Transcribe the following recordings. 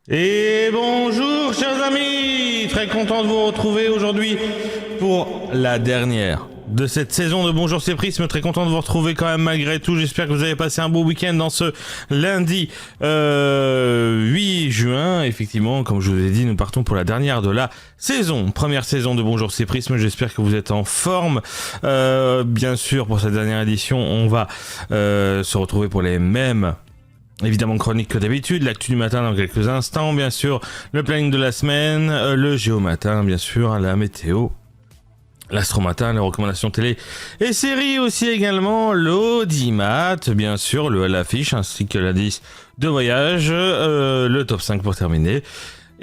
Et bonjour chers amis, très content de vous retrouver aujourd'hui pour la dernière de cette saison de Bonjour c'est Prisme. Très content de vous retrouver quand même malgré tout. J'espère que vous avez passé un beau week-end dans ce lundi 8 juin. Effectivement, comme je vous ai dit, nous partons pour la dernière de la saison, première saison de Bonjour c'est Prisme. J'espère que vous êtes en forme. Bien sûr, pour cette dernière édition, on va se retrouver pour les mêmes évidemment chronique que d'habitude, l'actu du matin dans quelques instants, bien sûr, le planning de la semaine, le géomatin, bien sûr, la météo, l'astromatin, les recommandations télé et séries aussi également, l'audimat, bien sûr, le à l'affiche, ainsi que l'indice de voyage, le top 5 pour terminer.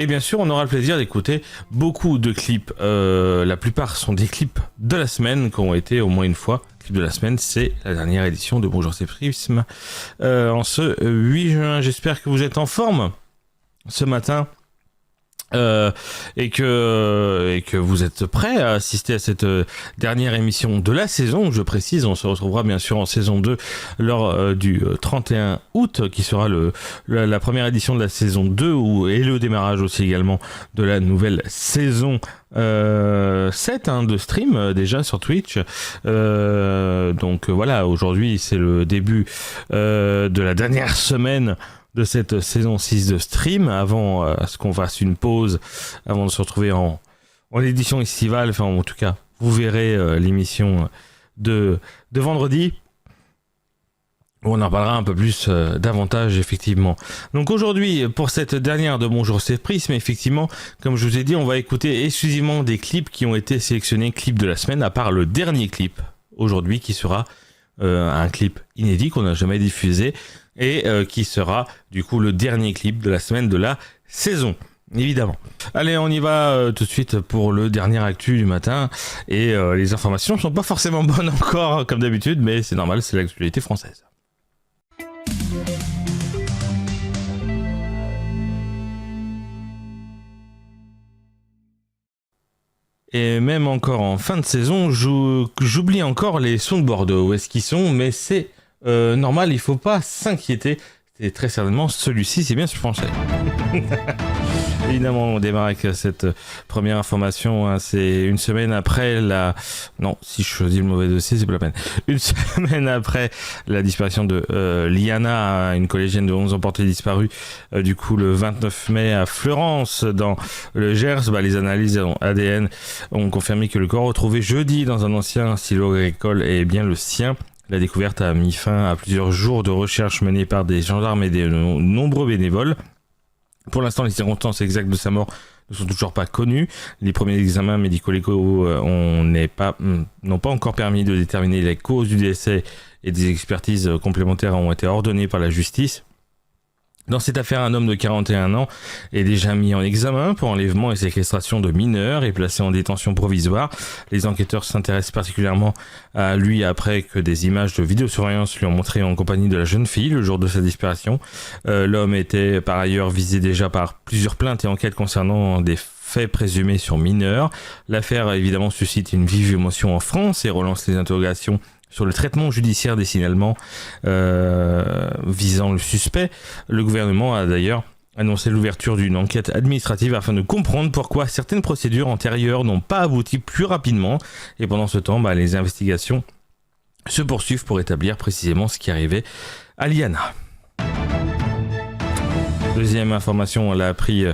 Et bien sûr, on aura le plaisir d'écouter beaucoup de clips. La plupart sont des clips de la semaine qui ont été au moins une fois. Clip de la semaine, c'est la dernière édition de Bonjour c'est Prisme en ce 8 juin. J'espère que vous êtes en forme ce matin. Et que vous êtes prêts à assister à cette dernière émission de la saison. Je précise, on se retrouvera bien sûr en saison 2 lors du 31 août qui sera la première édition de la saison 2 et le démarrage aussi également de la nouvelle saison 7 de stream déjà sur Twitch. Donc voilà, aujourd'hui c'est le début de la dernière semaine de cette saison 6 de stream, avant ce qu'on fasse une pause, avant de se retrouver en édition estivale. Enfin, en tout cas, vous verrez l'émission de vendredi, où on en parlera un peu plus davantage, effectivement. Donc aujourd'hui, pour cette dernière de Bonjour c'est Prisme, effectivement, comme je vous ai dit, on va écouter exclusivement des clips qui ont été sélectionnés clips de la semaine, à part le dernier clip, aujourd'hui, qui sera un clip inédit qu'on n'a jamais diffusé, et qui sera du coup le dernier clip de la semaine de la saison, évidemment. Allez, on y va tout de suite pour le dernier actu du matin, et les informations sont pas forcément bonnes encore comme d'habitude, mais c'est normal, c'est l'actualité française. Et même encore en fin de saison, j'oublie encore les sons de Bordeaux, où est-ce qu'ils sont, mais c'est normal, il faut pas s'inquiéter. Et très certainement, celui-ci, c'est bien sur français. Évidemment, on démarre avec cette première information. Hein, c'est une semaine après la... Non, si je choisis le mauvais dossier, c'est pas la peine. Une semaine après la disparition de Liana, une collégienne de 11 ans portée disparue, du coup, le 29 mai à Fleurance, dans le Gers, les analyses ADN ont confirmé que le corps retrouvé jeudi dans un ancien silo agricole est bien le sien. La découverte a mis fin à plusieurs jours de recherche menées par des gendarmes et de nombreux bénévoles. Pour l'instant, les circonstances exactes de sa mort ne sont toujours pas connues. Les premiers examens médico-légaux n'ont pas encore permis de déterminer les causes du décès, et des expertises complémentaires ont été ordonnées par la justice. Dans cette affaire, un homme de 41 ans est déjà mis en examen pour enlèvement et séquestration de mineurs et placé en détention provisoire. Les enquêteurs s'intéressent particulièrement à lui après que des images de vidéosurveillance lui ont montré en compagnie de la jeune fille le jour de sa disparition. L'homme était par ailleurs visé déjà par plusieurs plaintes et enquêtes concernant des faits présumés sur mineurs. L'affaire évidemment suscite une vive émotion en France et relance les interrogations sur le traitement judiciaire des signalements visant le suspect. Le gouvernement a d'ailleurs annoncé l'ouverture d'une enquête administrative afin de comprendre pourquoi certaines procédures antérieures n'ont pas abouti plus rapidement. Et pendant ce temps, les investigations se poursuivent pour établir précisément ce qui arrivait à Liana. Deuxième information, on l'a appris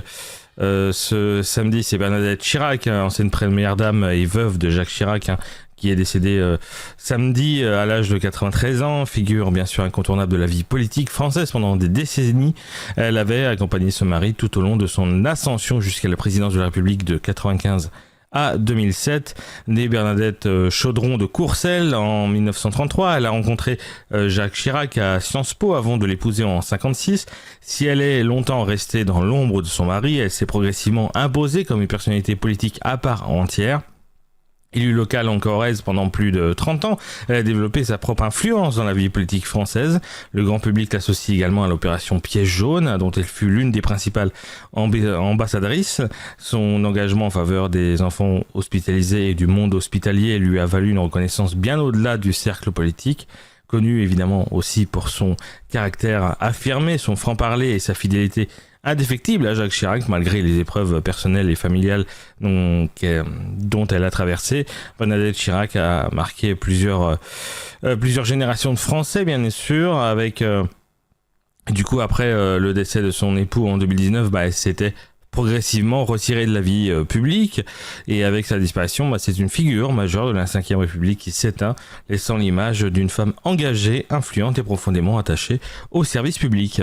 ce samedi, c'est Bernadette Chirac, ancienne première dame et veuve de Jacques Chirac, qui est décédée samedi à l'âge de 93 ans, figure bien sûr incontournable de la vie politique française pendant des décennies. Elle avait accompagné son mari tout au long de son ascension jusqu'à la présidence de la République de 95 à 2007. Née Bernadette Chaudron de Courcelles en 1933, elle a rencontré Jacques Chirac à Sciences Po avant de l'épouser en 56. Si elle est longtemps restée dans l'ombre de son mari, elle s'est progressivement imposée comme une personnalité politique à part entière. Élue locale en Corrèze pendant plus de 30 ans, elle a développé sa propre influence dans la vie politique française. Le grand public l'associe également à l'opération Piège jaune, dont elle fut l'une des principales ambassadrices. Son engagement en faveur des enfants hospitalisés et du monde hospitalier lui a valu une reconnaissance bien au-delà du cercle politique. Connu évidemment aussi pour son caractère affirmé, son franc-parler et sa fidélité indéfectible à Jacques Chirac, malgré les épreuves personnelles et familiales dont elle a traversé. Bernadette Chirac a marqué plusieurs générations de Français, bien sûr, avec du coup après le décès de son époux en 2019, elle s'était progressivement retirée de la vie publique, et avec sa disparition, c'est une figure majeure de la Ve République qui s'éteint, laissant l'image d'une femme engagée, influente et profondément attachée au service public.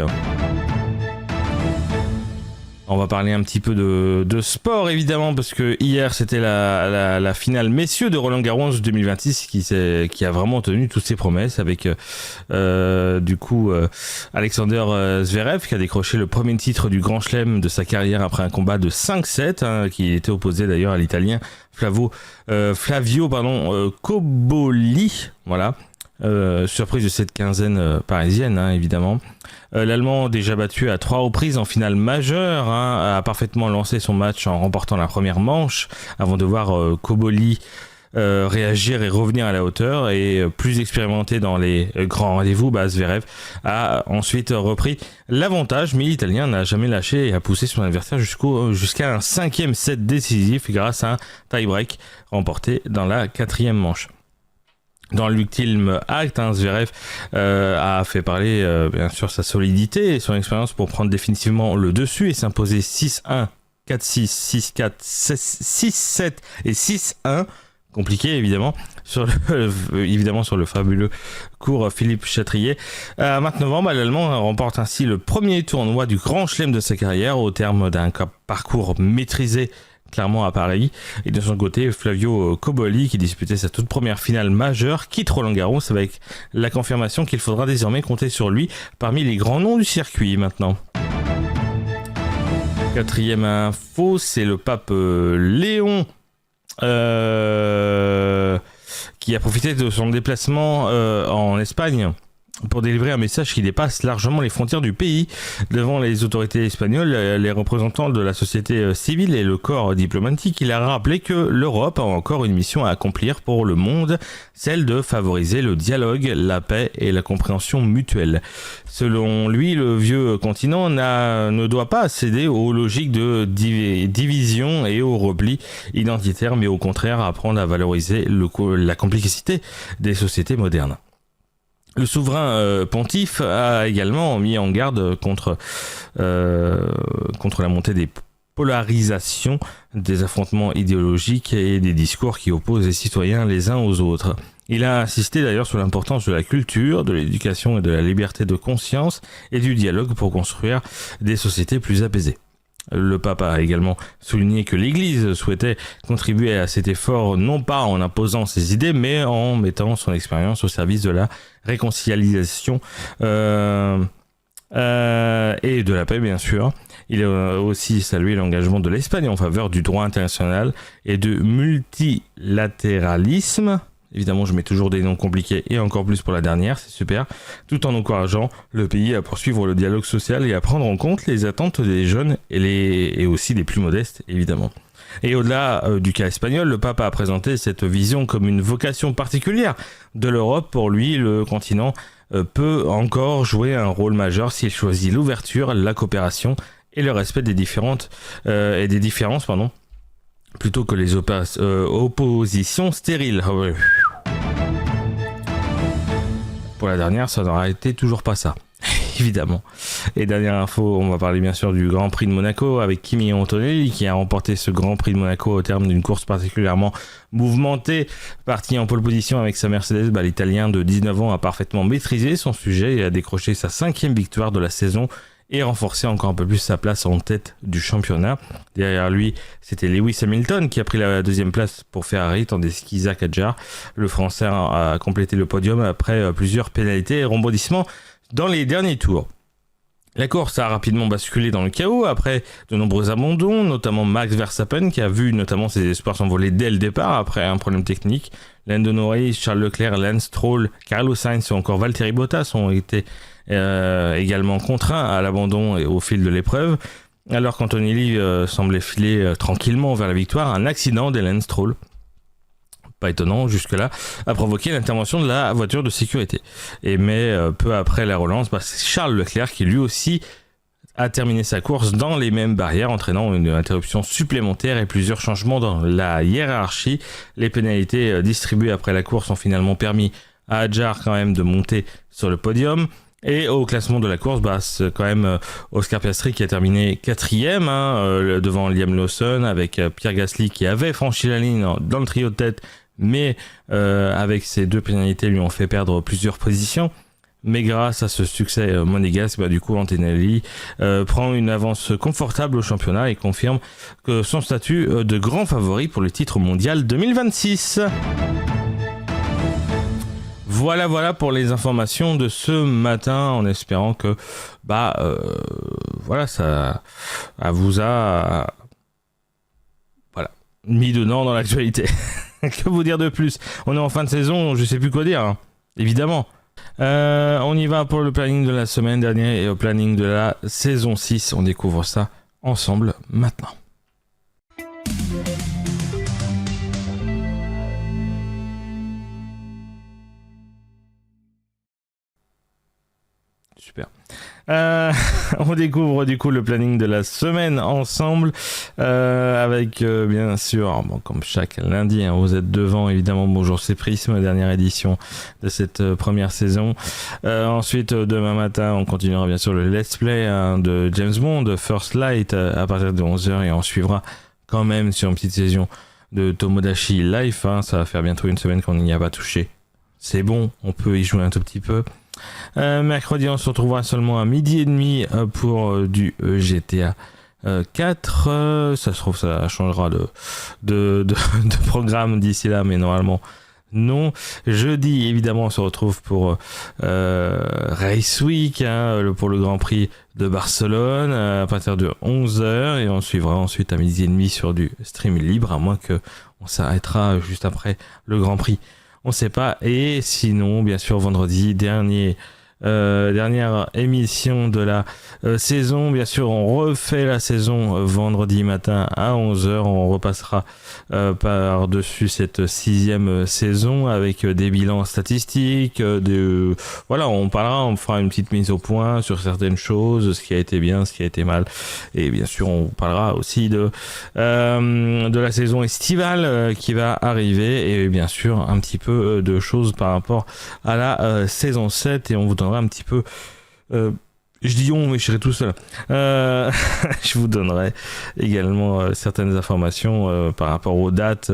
On va parler un petit peu de sport, évidemment, parce que hier c'était la finale messieurs de Roland-Garros 2026 qui a vraiment tenu toutes ses promesses, avec Alexander Zverev qui a décroché le premier titre du Grand Chelem de sa carrière après un combat de 5-7, qui était opposé d'ailleurs à l'Italien Flavio Cobolli. Voilà. Surprise de cette quinzaine parisienne, évidemment. L'Allemand, déjà battu à 3 reprises en finale majeure, a parfaitement lancé son match en remportant la première manche avant de voir Cobolli réagir et revenir à la hauteur, et plus expérimenté dans les grands rendez-vous, Zverev a ensuite repris l'avantage, mais l'Italien n'a jamais lâché et a poussé son adversaire jusqu'à un 5e set décisif grâce à un tie-break remporté dans la 4e manche. Dans l'ultime acte, Zverev a fait parler bien sûr sa solidité et son expérience pour prendre définitivement le dessus et s'imposer 6-1, 4-6, 6-4, 6-7 et 6-1. Compliqué évidemment sur le fabuleux cours Philippe Chatrier. À 29 novembre, l'Allemand remporte ainsi le premier tournoi du Grand Chelem de sa carrière au terme d'un parcours maîtrisé clairement à Paris. Et de son côté, Flavio Cobolli, qui disputait sa toute première finale majeure, quitte Roland-Garros avec la confirmation qu'il faudra désormais compter sur lui parmi les grands noms du circuit maintenant. Quatrième info, c'est le pape Léon qui a profité de son déplacement en Espagne pour délivrer un message qui dépasse largement les frontières du pays. Devant les autorités espagnoles, les représentants de la société civile et le corps diplomatique, il a rappelé que l'Europe a encore une mission à accomplir pour le monde, celle de favoriser le dialogue, la paix et la compréhension mutuelle. Selon lui, le vieux continent ne doit pas céder aux logiques de division et au repli identitaire, mais au contraire apprendre à valoriser la complexité des sociétés modernes. Le souverain pontife a également mis en garde contre la montée des polarisations, des affrontements idéologiques et des discours qui opposent les citoyens les uns aux autres. Il a insisté d'ailleurs sur l'importance de la culture, de l'éducation et de la liberté de conscience et du dialogue pour construire des sociétés plus apaisées. Le pape a également souligné que l'Église souhaitait contribuer à cet effort non pas en imposant ses idées, mais en mettant son expérience au service de la réconciliation et de la paix, bien sûr. Il a aussi salué l'engagement de l'Espagne en faveur du droit international et du multilatéralisme. Évidemment, je mets toujours des noms compliqués et encore plus pour la dernière, c'est super. Tout en encourageant le pays à poursuivre le dialogue social et à prendre en compte les attentes des jeunes et aussi des plus modestes, évidemment. Et au-delà du cas espagnol, le pape a présenté cette vision comme une vocation particulière de l'Europe. Pour lui, le continent peut encore jouer un rôle majeur s'il choisit l'ouverture, la coopération et le respect des différences, plutôt que les oppositions stériles. Pour la dernière, ça n'aura été toujours pas ça, évidemment. Et dernière info, on va parler bien sûr du Grand Prix de Monaco avec Kimi Antonelli qui a remporté ce Grand Prix de Monaco au terme d'une course particulièrement mouvementée. Parti en pole position avec sa Mercedes, l'Italien de 19 ans a parfaitement maîtrisé son sujet et a décroché sa 5e victoire de la saison et renforcer encore un peu plus sa place en tête du championnat. Derrière lui, c'était Lewis Hamilton qui a pris la 2e place pour Ferrari, tandis qu'Isaac Hadjar, le Français, a complété le podium après plusieurs pénalités et rebondissements dans les derniers tours. La course a rapidement basculé dans le chaos après de nombreux abandons, notamment Max Verstappen qui a vu notamment ses espoirs s'envoler dès le départ après un problème technique. Lando Norris, Charles Leclerc, Lance Stroll, Carlos Sainz ou encore Valtteri Bottas ont été également contraints à l'abandon au fil de l'épreuve. Alors qu'Antonelli semblait filer tranquillement vers la victoire, un accident d'Lance Stroll, pas étonnant jusque-là, a provoqué l'intervention de la voiture de sécurité. Mais peu après la relance, c'est Charles Leclerc qui lui aussi a terminé sa course dans les mêmes barrières, entraînant une interruption supplémentaire et plusieurs changements dans la hiérarchie. Les pénalités distribuées après la course ont finalement permis à Hadjar quand même de monter sur le podium. Et au classement de la course, c'est quand même Oscar Piastri qui a terminé 4e devant Liam Lawson, avec Pierre Gasly qui avait franchi la ligne dans le trio de tête, mais avec ces 2 pénalités lui ont fait perdre plusieurs positions. Mais grâce à ce succès monégasque, du coup Antonelli prend une avance confortable au championnat et confirme que son statut de grand favori pour le titre mondial 2026. Voilà pour les informations de ce matin, en espérant que ça vous a mis dedans dans l'actualité. Que vous dire de plus? On est en fin de saison, je sais plus quoi dire, évidemment. On y va pour le planning de la semaine dernière et au planning de la saison 6. On découvre ça ensemble maintenant. Super. On découvre du coup le planning de la semaine ensemble avec bien sûr, comme chaque lundi, vous êtes devant évidemment. Bonjour, c'est Prisme, dernière édition de cette première saison. Ensuite, demain matin, on continuera bien sûr le let's play de James Bond, First Light, à partir de 11h, et on suivra quand même sur une petite saison de Tomodachi Life. Ça va faire bientôt une semaine qu'on n'y a pas touché. C'est bon, on peut y jouer un tout petit peu. Mercredi, on se retrouvera seulement à 12h30 pour du GTA 4. Ça se trouve, ça changera de programme d'ici là, mais normalement non. Jeudi, évidemment, on se retrouve pour Race Week, pour le Grand Prix de Barcelone à partir de 11h, et on suivra ensuite à 12h30 sur du stream libre, à moins que on s'arrêtera juste après le Grand Prix. On sait pas. Et sinon, bien sûr, vendredi, dernière émission de la saison. Bien sûr, on refait la saison vendredi matin à 11h. On repassera par-dessus cette 6e saison avec des bilans statistiques. On fera une petite mise au point sur certaines choses, ce qui a été bien, ce qui a été mal. Et bien sûr, on parlera aussi de la saison estivale qui va arriver. Et bien sûr, un petit peu de choses par rapport à la saison 7. Et on vous donnera un petit peu... je dis on, mais je serai tout seul. Je vous donnerai également certaines informations par rapport aux dates,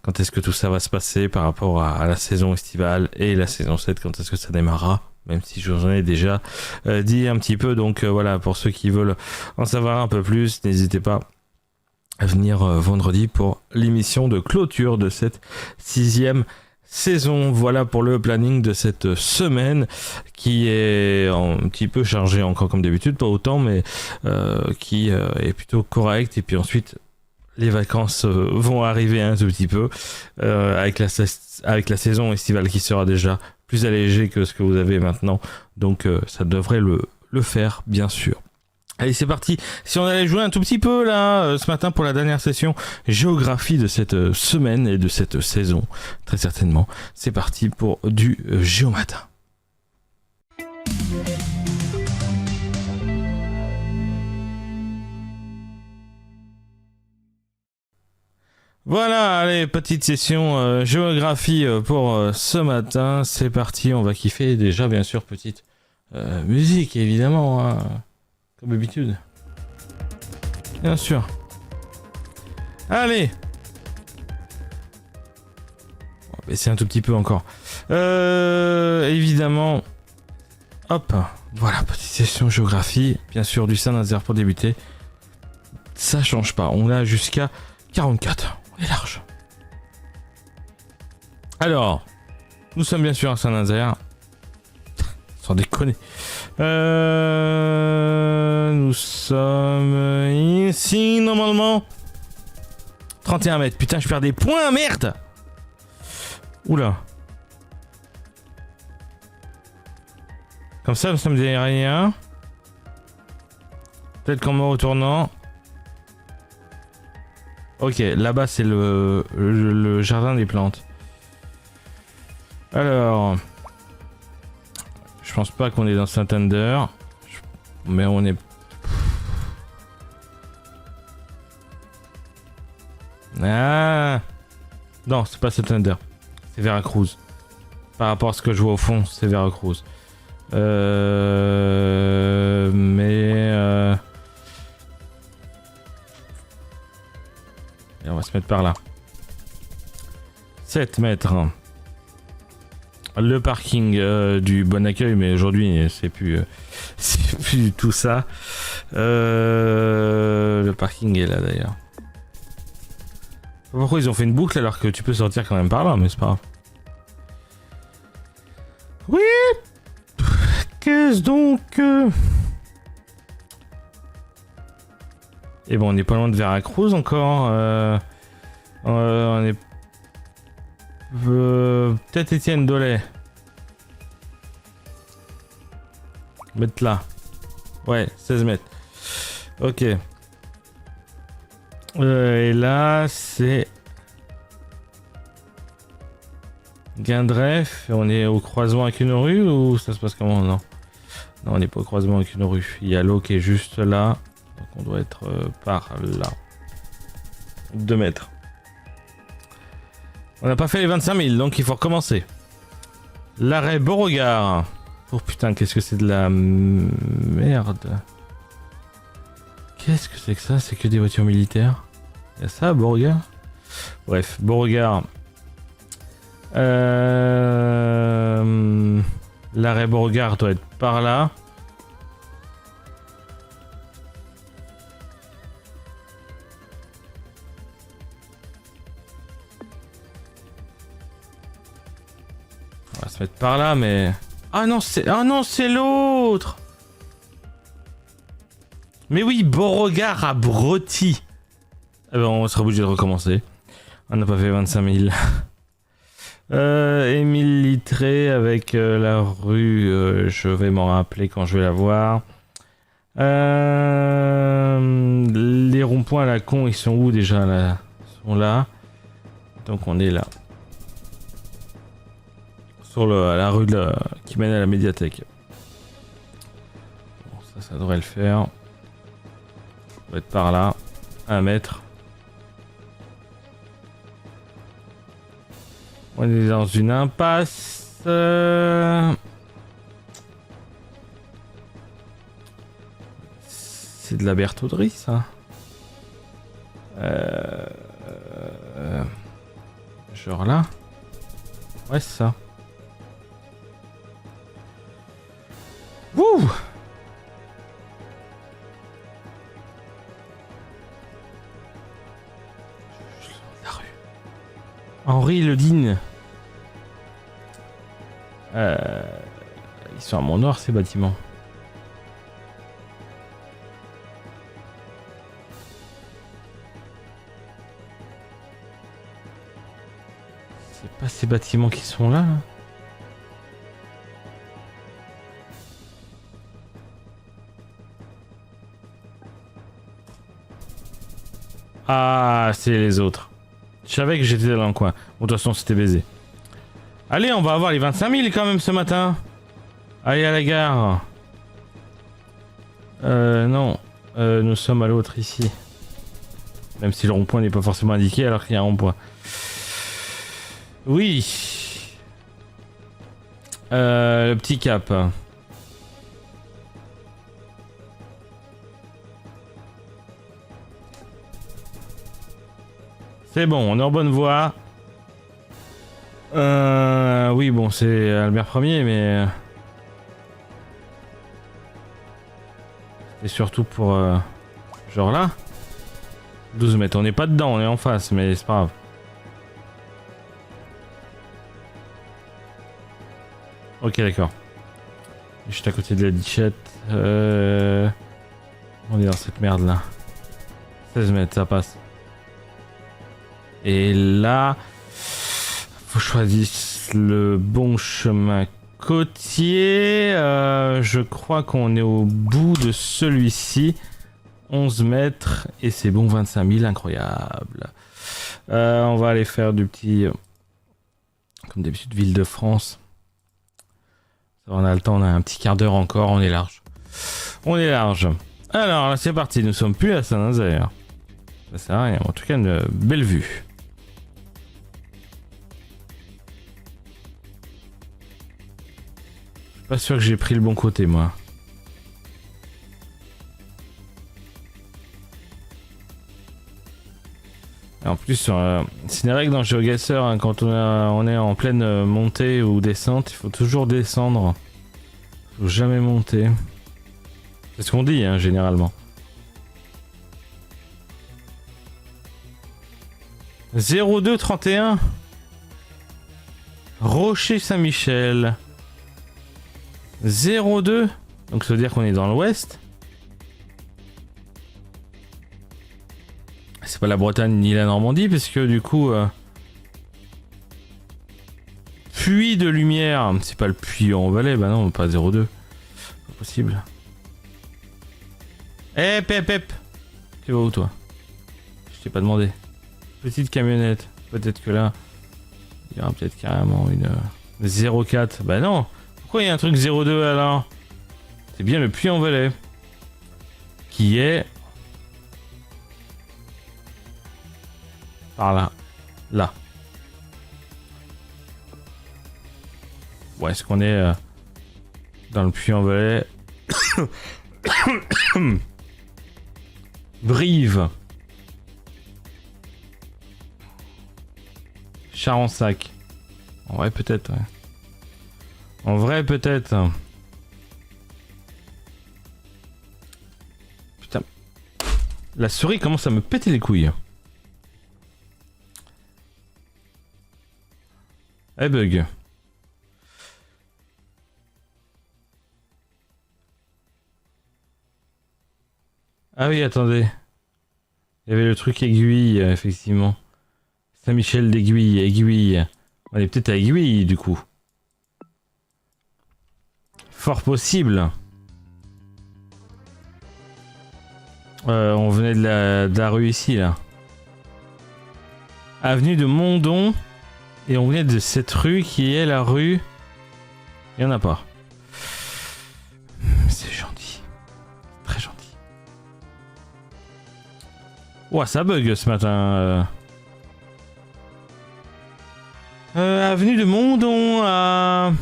quand est-ce que tout ça va se passer par rapport à la saison estivale, et la saison 7, quand est-ce que ça démarrera, même si je vous en ai déjà dit un petit peu. Donc voilà, pour ceux qui veulent en savoir un peu plus, n'hésitez pas à venir vendredi pour l'émission de clôture de cette 6e saison. Voilà pour le planning de cette semaine, qui est un petit peu chargé encore comme d'habitude, pas autant, mais qui est plutôt correct. Et puis ensuite, les vacances vont arriver un tout petit peu avec la saison estivale qui sera déjà plus allégée que ce que vous avez maintenant. Donc ça devrait le faire, bien sûr. Allez, c'est parti. Si on allait jouer un tout petit peu là ce matin pour la dernière session géographie de cette semaine et de cette saison, très certainement. C'est parti pour du Géomatin. Voilà, allez, petite session géographie pour ce matin. C'est parti, on va kiffer déjà, bien sûr, petite musique évidemment, comme d'habitude. Bien sûr. Allez. On va baisser un tout petit peu encore. Évidemment. Hop. Voilà, petite session géographie. Bien sûr, du Saint-Nazaire pour débuter. Ça change pas. On a jusqu'à 44. On est large. Alors. Nous sommes bien sûr à Saint-Nazaire. Sans déconner. Nous sommes ici normalement. 31 mètres. Putain, je perds des points, merde. Oula. Comme ça, nous sommes derrière. Peut-être qu'en me retournant. Ok, là-bas c'est le jardin des plantes. Alors. Je pense pas qu'on est dans Santander, mais on est Ah. Non, c'est pas Santander. C'est Veracruz. Par rapport à ce que je vois au fond, c'est Veracruz. Et on va se mettre par là. 7 mètres. Le parking du Bon Accueil, mais aujourd'hui c'est plus du tout ça. Le parking est là d'ailleurs. Pourquoi ils ont fait une boucle alors que tu peux sortir quand même par là, mais c'est pas grave. Oui. Qu'est-ce donc Et bon, on n'est pas loin de Veracruz encore. On est peut-être Étienne Dolay. Mettre là. Ouais, 16 mètres. Ok. Et là, c'est Guindref. On est au croisement avec une rue ou ça se passe comment? Non. Non, on n'est pas au croisement avec une rue. Il y a l'eau qui est juste là. Donc on doit être par là. 2 mètres. On n'a pas fait les 25 000, donc il faut recommencer. L'arrêt Beauregard. Oh putain, qu'est-ce que c'est de la merde. Qu'est-ce que c'est que ça? C'est que des voitures militaires. Il y a ça à Beauregard? Bref, Beauregard. L'arrêt Beauregard doit être par là. On va se mettre par là, mais... Ah non, c'est l'autre. Mais oui, Beauregard à Bretty. Eh ben, on sera obligé de recommencer. On n'a pas fait 25 000. Émile Littré avec la rue, je vais m'en rappeler quand je vais la voir. Les ronds-points à la con, ils sont où déjà là? Ils sont là. Donc on est là. Sur la rue qui mène à la médiathèque. Bon, ça devrait le faire. On va être par là. 1 mètre. On est dans une impasse. C'est de la Bertauderie, ça. Genre là. Ouais, c'est ça. Wouh! La rue. Henri Ledine. Ils sont à Mont-Nord, ces bâtiments. C'est pas ces bâtiments qui sont là, là. Ah, c'est les autres. Je savais que j'étais dans le coin. Bon, de toute façon, c'était baisé. Allez, on va avoir les 25 000 quand même ce matin. Allez à la gare. Non. Nous sommes à l'autre ici. Même si le rond-point n'est pas forcément indiqué alors qu'il y a un rond-point. Oui. Le petit cap. C'est bon, on est en bonne voie. Oui, bon, c'est Albert Ier, mais... C'est surtout pour... genre là. 12 mètres, on n'est pas dedans, on est en face, mais c'est pas grave. Ok, d'accord. Juste à côté de la Dichette. On est dans cette merde là. 16 mètres, ça passe. Et là, faut choisir le bon chemin côtier. Je crois qu'on est au bout de celui-ci. 11 mètres et c'est bon, 25 000, incroyable. On va aller faire du petit... comme d'habitude, Ville-de-France. On a le temps, on a un petit quart d'heure encore, on est large. On est large. Alors là, c'est parti, nous sommes plus à Saint-Nazaire. Ça sert à rien. En tout cas, une belle vue. Je suis pas sûr que j'ai pris le bon côté, moi. Et en plus, c'est une règle dans GeoGuessr, hein, quand on est en pleine montée ou descente, il faut toujours descendre. Faut jamais monter. C'est ce qu'on dit, hein, généralement. 0231 Rocher Saint-Michel 02, donc ça veut dire qu'on est dans l'ouest. C'est pas la Bretagne ni la Normandie parce que du coup puits de lumière, c'est pas le puits en Valais, bah non, pas 02. Pas possible. Hep. Tu vas où toi? Je t'ai pas demandé. Petite camionnette. Peut-être que là, il y aura peut-être carrément une 04. Bah non. Pourquoi il y a un truc 02 alors? C'est bien le Puy-en-Velay. Qui est... par là. Là. Où est-ce qu'on est dans le Puy-en-Velay? Brive. Charensac. En vrai, peut-être, ouais. En vrai, peut-être. Putain. La souris commence à me péter les couilles. Elle bug. Ah oui, attendez. Il y avait le truc aiguille, effectivement. Saint-Michel d'Aiguille, Aiguille. On est peut-être à Aiguille, du coup. Fort possible. On venait de la rue ici, là. Avenue de Mondon. Et on venait de cette rue qui est la rue... Il n'y en a pas. C'est gentil. Très gentil. Ouah, ça bug ce matin. Avenue de Mondon à...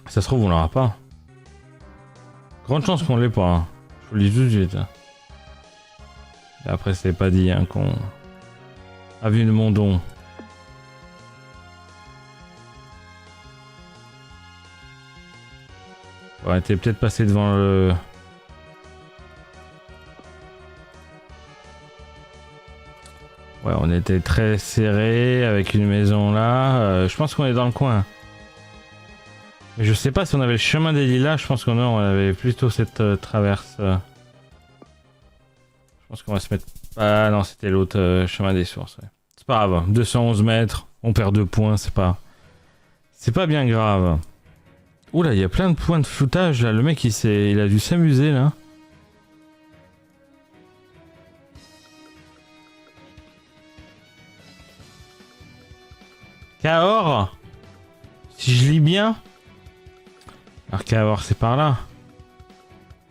Ça se trouve on l'aura pas. Grande chance qu'on l'ait pas. Hein. Je vous le dis tout de suite. Et après c'est pas dit hein, qu'on... Avenue de Mondon. On était peut-être passé devant le... Ouais, on était très serré avec une maison là. Je pense qu'on est dans le coin. Mais je sais pas si on avait le chemin des Lilas. Je pense qu'on avait plutôt cette traverse. Je pense qu'on va se mettre... Ah non, c'était l'autre chemin des sources. Ouais. C'est pas grave. 211 mètres. On perd 2 points. C'est pas bien grave. Oula, il y a plein de points de floutage là. Le mec il a dû s'amuser là. Cahors. Si je lis bien. Alors Cahors c'est par là.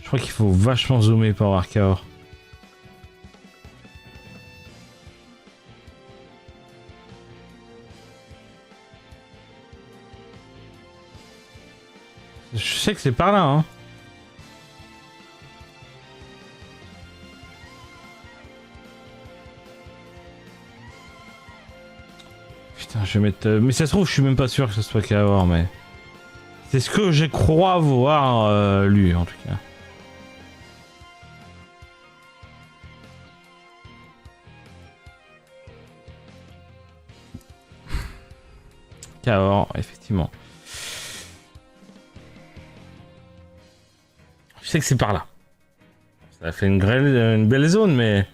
Je crois qu'il faut vachement zoomer pour voir Cahors. Je sais que c'est par là hein. Putain, je vais mettre... Mais ça se trouve, je suis même pas sûr que ce soit Cahors, mais... C'est ce que je crois voir lu, en tout cas. Cahors, effectivement. Je sais que c'est par là. Ça fait une belle zone, mais...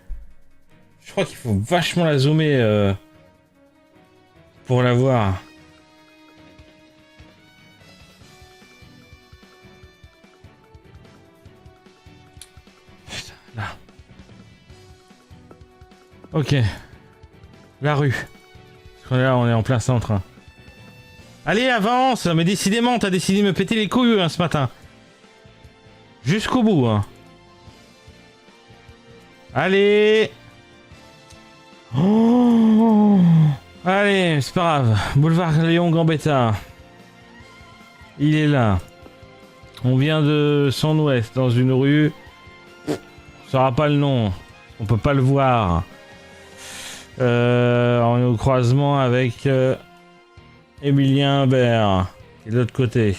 Je crois qu'il faut vachement la zoomer... pour la voir. Putain, là. Ok. La rue. Parce qu'on est là, on est en plein centre. Hein. Allez, avance. Mais décidément, t'as décidé de me péter les couilles hein, ce matin. Jusqu'au bout. Hein. Allez. Oh, allez, c'est pas grave. Boulevard Léon Gambetta. Il est là. On vient de son ouest, dans une rue. On saura pas le nom. On peut pas le voir. On est au croisement avec Émilien Imbert. Et de l'autre côté.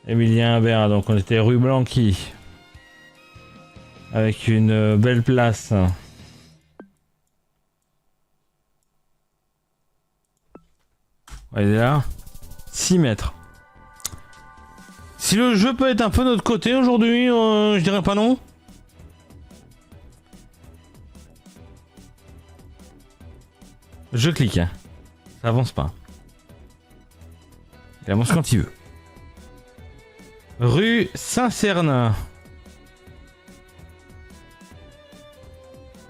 Émilien Imbert, donc on était rue Blanqui. Avec une belle place. Ouais, il est là. 6 mètres. Si le jeu peut être un peu de notre côté aujourd'hui, je dirais pas non. Je clique. Hein. Ça avance pas. Il avance quand il veut. Rue Saint-Cernin.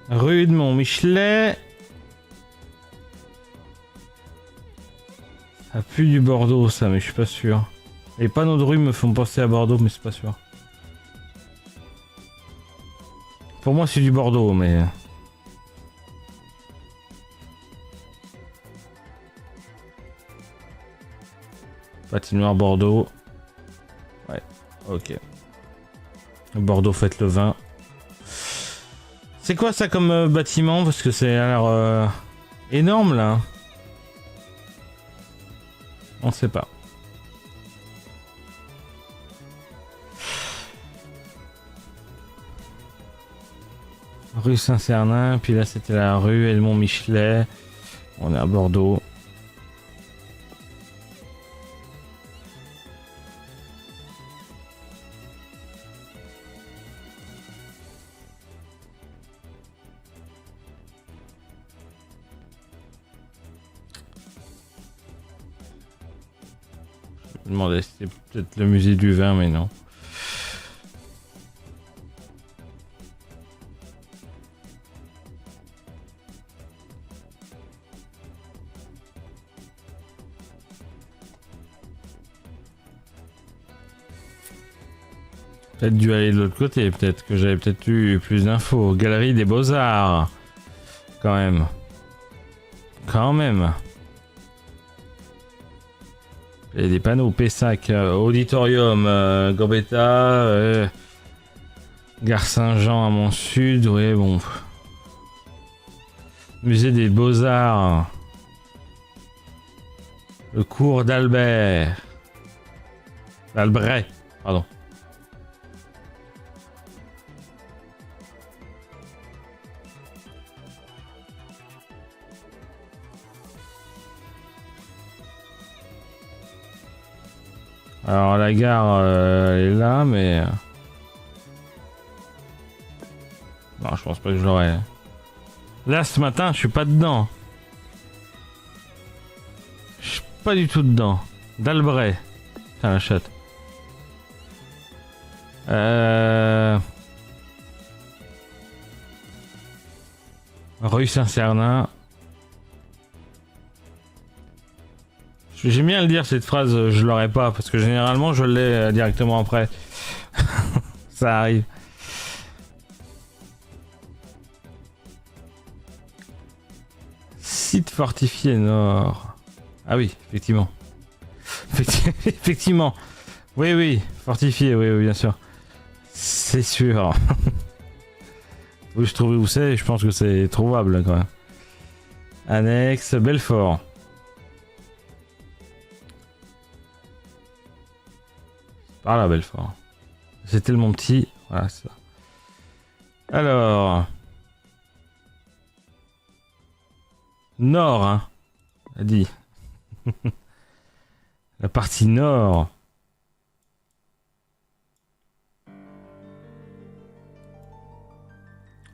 Rue de Montmichelet. Ça pue du Bordeaux ça, mais je suis pas sûr. Les panneaux de rue me font penser à Bordeaux, mais c'est pas sûr. Pour moi c'est du Bordeaux, mais... Patinoire Bordeaux. Ouais, ok. Bordeaux faites le vin. C'est quoi ça comme bâtiment? Parce que c'est à l'air énorme là. On sait pas. Rue Saint-Cernin, puis là c'était la rue Edmond-Michelet. On est à Bordeaux. Je me demandais si c'était peut-être le musée du vin, mais non. Peut-être dû aller de l'autre côté, peut-être que j'avais peut-être eu plus d'infos. Galerie des Beaux-Arts. Quand même. Quand même. Il y a des panneaux Pessac, Auditorium, Gambetta, Gare Saint-Jean à mon sud, ouais bon. Musée des Beaux-Arts. Le cours d'Albert. D'Albret, pardon. Alors la gare elle est là, mais... Non, je pense pas que je l'aurai. Là, ce matin, je suis pas dedans. Je suis pas du tout dedans. D'Albret. Putain, la chatte. Rue Saint-Cernin. J'aime bien le dire cette phrase, je l'aurais pas, parce que généralement je l'ai directement après. Ça arrive. Site fortifié nord. Ah oui, effectivement. Effectivement. Oui, oui, fortifié, oui, oui, bien sûr. C'est sûr. Oui, je trouve où c'est, je pense que c'est trouvable quand même. Annexe, Belfort. Par là, Belfort. C'est tellement petit. Voilà, c'est ça. Alors. Nord, hein. A dit. La partie nord.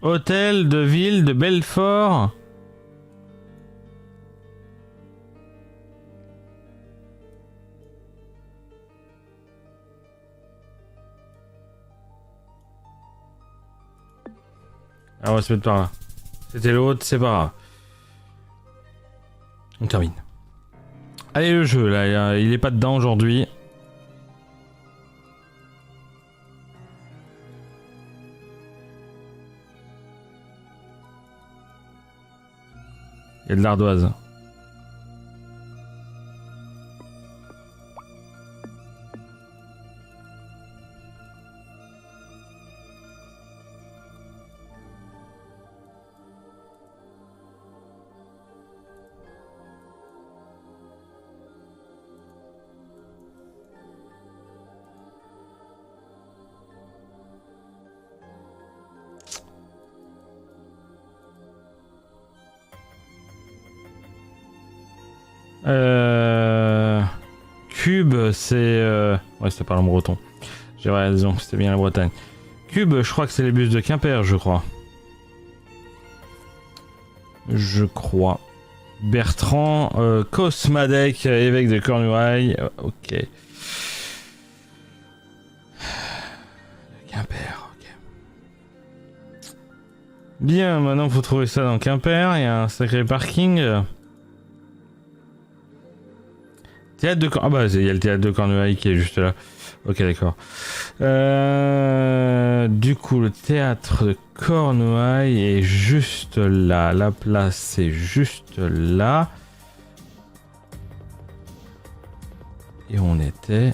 Hôtel de ville de Belfort. Ah, on va se mettre par là. C'était l'autre, c'est pas grave. On termine. Allez, le jeu, là, il est pas dedans aujourd'hui. Il y a de l'ardoise. Cube, c'est... Ouais, c'était pas en breton. J'ai raison, c'était bien la Bretagne. Cube, je crois que c'est les bus de Quimper, je crois. Je crois. Bertrand, Cosmadec, évêque de Cornouailles. Ok. Quimper, ok. Bien, maintenant faut trouver ça dans Quimper. Il y a un sacré parking. Théâtre de Ah bah il y a le théâtre de Cornouailles qui est juste là. Ok, d'accord. Du coup, le théâtre de Cornouailles est juste là. La place, c'est juste là. Et on était...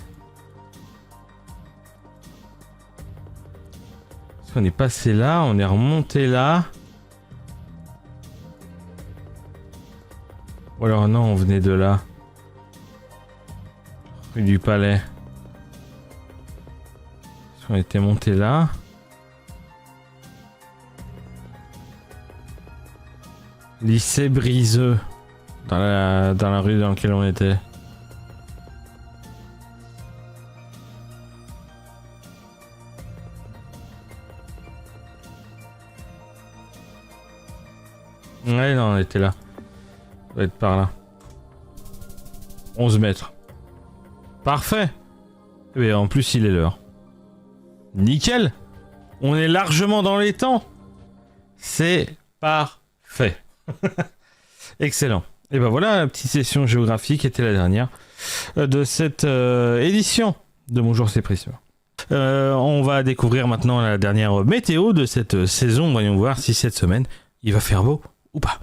On est passé là, on est remonté là. Ou alors non, on venait de là. Rue du Palais. On était monté là. Lycée Briseux. Dans la rue dans laquelle on était. Ouais, non, on était là. On doit être par là. 11 mètres. Parfait. Et en plus, il est l'heure. Nickel. On est largement dans les temps. C'est parfait. Excellent. Et ben voilà, la petite session géographique était la dernière de cette édition de Bonjour c'est Prisme. On va découvrir maintenant la dernière météo de cette saison. Voyons voir si cette semaine, il va faire beau ou pas.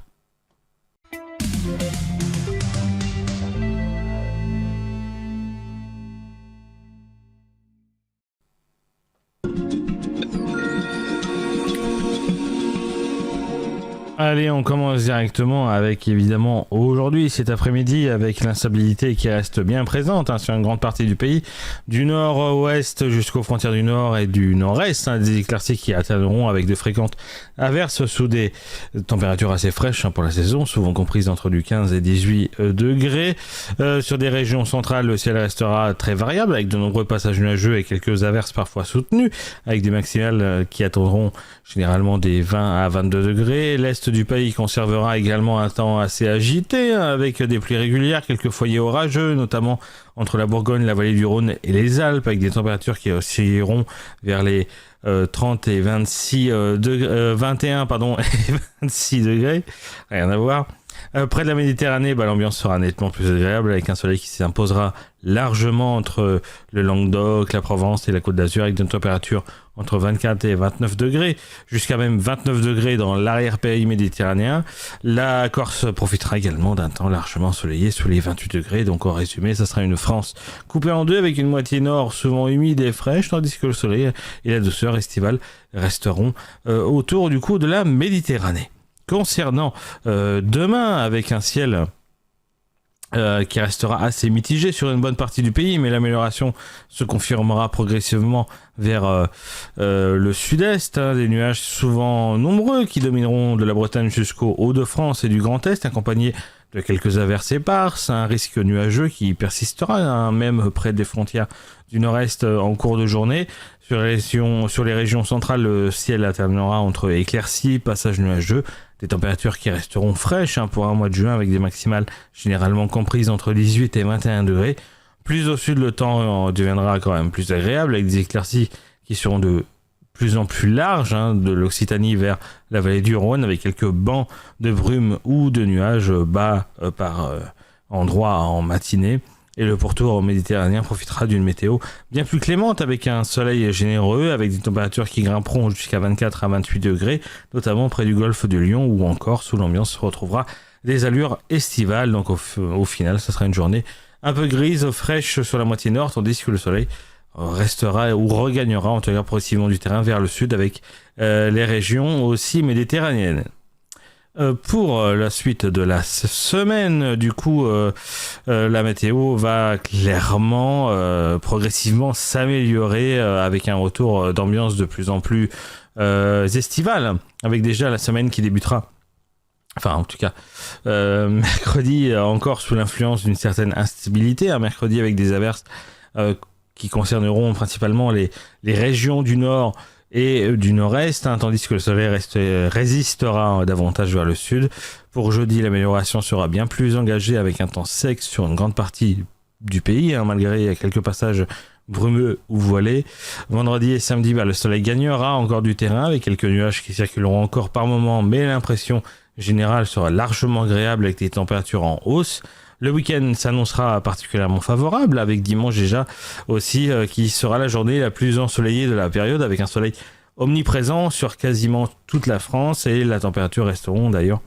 Allez, on commence directement avec évidemment aujourd'hui, cet après-midi, avec l'instabilité qui reste bien présente sur une grande partie du pays, du nord-ouest jusqu'aux frontières du nord et du nord-est, des éclaircies qui atteindront avec de fréquentes averses sous des températures assez fraîches pour la saison, souvent comprises entre du 15 et 18 degrés. Sur des régions centrales, le ciel restera très variable avec de nombreux passages nuageux et quelques averses parfois soutenues, avec des maximales qui atteindront généralement des 20 à 22 degrés. L'est du pays conservera également un temps assez agité, avec des pluies régulières, quelques foyers orageux, notamment entre la Bourgogne, la vallée du Rhône et les Alpes, avec des températures qui oscilleront vers les 30 et 26 degrés, 21 pardon, et 26 degrés, rien à voir. Près de la Méditerranée, l'ambiance sera nettement plus agréable avec un soleil qui s'imposera largement entre le Languedoc, la Provence et la Côte d'Azur avec des températures entre 24 et 29 degrés, jusqu'à même 29 degrés dans l'arrière-pays méditerranéen. La Corse profitera également d'un temps largement ensoleillé sous les 28 degrés. Donc en résumé, ça sera une France coupée en deux avec une moitié nord souvent humide et fraîche, tandis que le soleil et la douceur estivale resteront autour du coup de la Méditerranée. Concernant demain, avec un ciel qui restera assez mitigé sur une bonne partie du pays, mais l'amélioration se confirmera progressivement vers le sud-est, des nuages souvent nombreux qui domineront de la Bretagne jusqu'au Hauts-de-France et du Grand Est, accompagnés de quelques averses éparses, un risque nuageux qui persistera, même près des frontières du nord-est en cours de journée. Sur les régions centrales, le ciel alternera entre éclaircies, passages nuageux, des températures qui resteront fraîches pour un mois de juin avec des maximales généralement comprises entre 18 et 21 degrés. Plus au sud, le temps deviendra quand même plus agréable avec des éclaircies qui seront de plus en plus larges, de l'Occitanie vers la vallée du Rhône avec quelques bancs de brume ou de nuages bas par endroits en matinée. Et le pourtour méditerranéen profitera d'une météo bien plus clémente avec un soleil généreux, avec des températures qui grimperont jusqu'à 24 à 28 degrés, notamment près du golfe de Lion, où encore sous l'ambiance se retrouvera des allures estivales. Donc au final, ça sera une journée un peu grise, fraîche sur la moitié nord, tandis que le soleil restera ou regagnera en tout cas progressivement du terrain vers le sud avec les régions aussi méditerranéennes. Pour la suite de la semaine, du coup, la météo va clairement, progressivement s'améliorer avec un retour d'ambiance de plus en plus estivale, avec déjà la semaine qui débutera. Enfin, en tout cas, mercredi encore sous l'influence d'une certaine instabilité, un mercredi avec des averses qui concerneront principalement les régions du nord et du nord-est, tandis que le soleil résistera davantage vers le sud. Pour jeudi, l'amélioration sera bien plus engagée avec un temps sec sur une grande partie du pays, malgré quelques passages brumeux ou voilés. Vendredi et samedi, le soleil gagnera encore du terrain avec quelques nuages qui circuleront encore par moments, mais l'impression générale sera largement agréable avec des températures en hausse. Le week-end s'annoncera particulièrement favorable, avec dimanche déjà aussi, qui sera la journée la plus ensoleillée de la période, avec un soleil omniprésent sur quasiment toute la France, et la température resteront d'ailleurs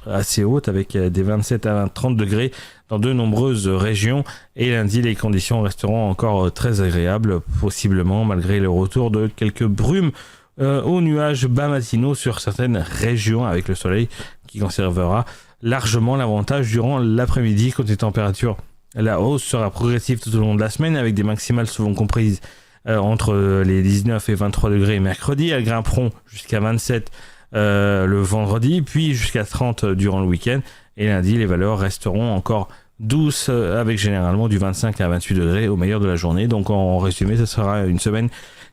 assez haute, avec des 27 à 30 degrés dans de nombreuses régions, et lundi les conditions resteront encore très agréables, possiblement malgré le retour de quelques brumes aux nuages bas matinaux sur certaines régions, avec le soleil qui conservera largement l'avantage durant l'après-midi. Côté température, la hausse sera progressive tout au long de la semaine, avec des maximales souvent comprises entre les 19 et 23 degrés mercredi. Elles grimperont jusqu'à 27 le vendredi, puis jusqu'à 30 durant le week-end, et lundi les valeurs resteront encore douces, avec généralement du 25 à 28 degrés au meilleur de la journée. Donc en résumé, ce sera une semaine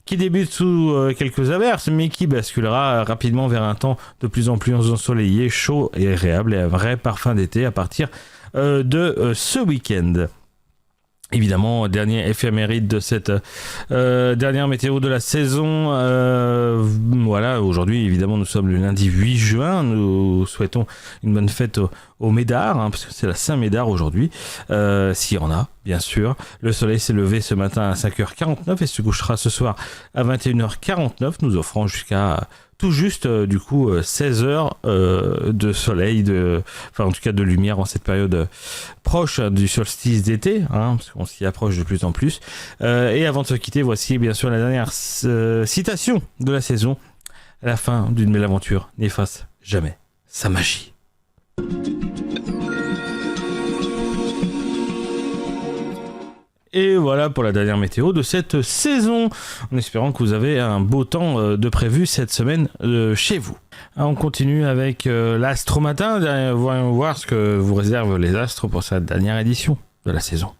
qui débute sous quelques averses, mais qui basculera rapidement vers un temps de plus en plus ensoleillé, chaud et agréable, et un vrai parfum d'été à partir de ce week-end. Évidemment, dernier éphéméride de cette dernière météo de la saison. Voilà, aujourd'hui, évidemment, nous sommes le lundi 8 juin. Nous souhaitons une bonne fête au Médard, parce que c'est la Saint-Médard aujourd'hui, s'il y en a, bien sûr. Le soleil s'est levé ce matin à 5h49 et se couchera ce soir à 21h49, nous offrant jusqu'à tout juste du coup 16 heures de soleil, enfin en tout cas de lumière en cette période proche du solstice d'été, parce qu'on s'y approche de plus en plus. Et avant de se quitter, voici bien sûr la dernière citation de la saison. À la fin d'une belle aventure n'efface jamais sa magie. Et voilà pour la dernière météo de cette saison, en espérant que vous avez un beau temps de prévu cette semaine chez vous. On continue avec l'Astromatin, voyons voir ce que vous réservent les astres pour cette dernière édition de la saison.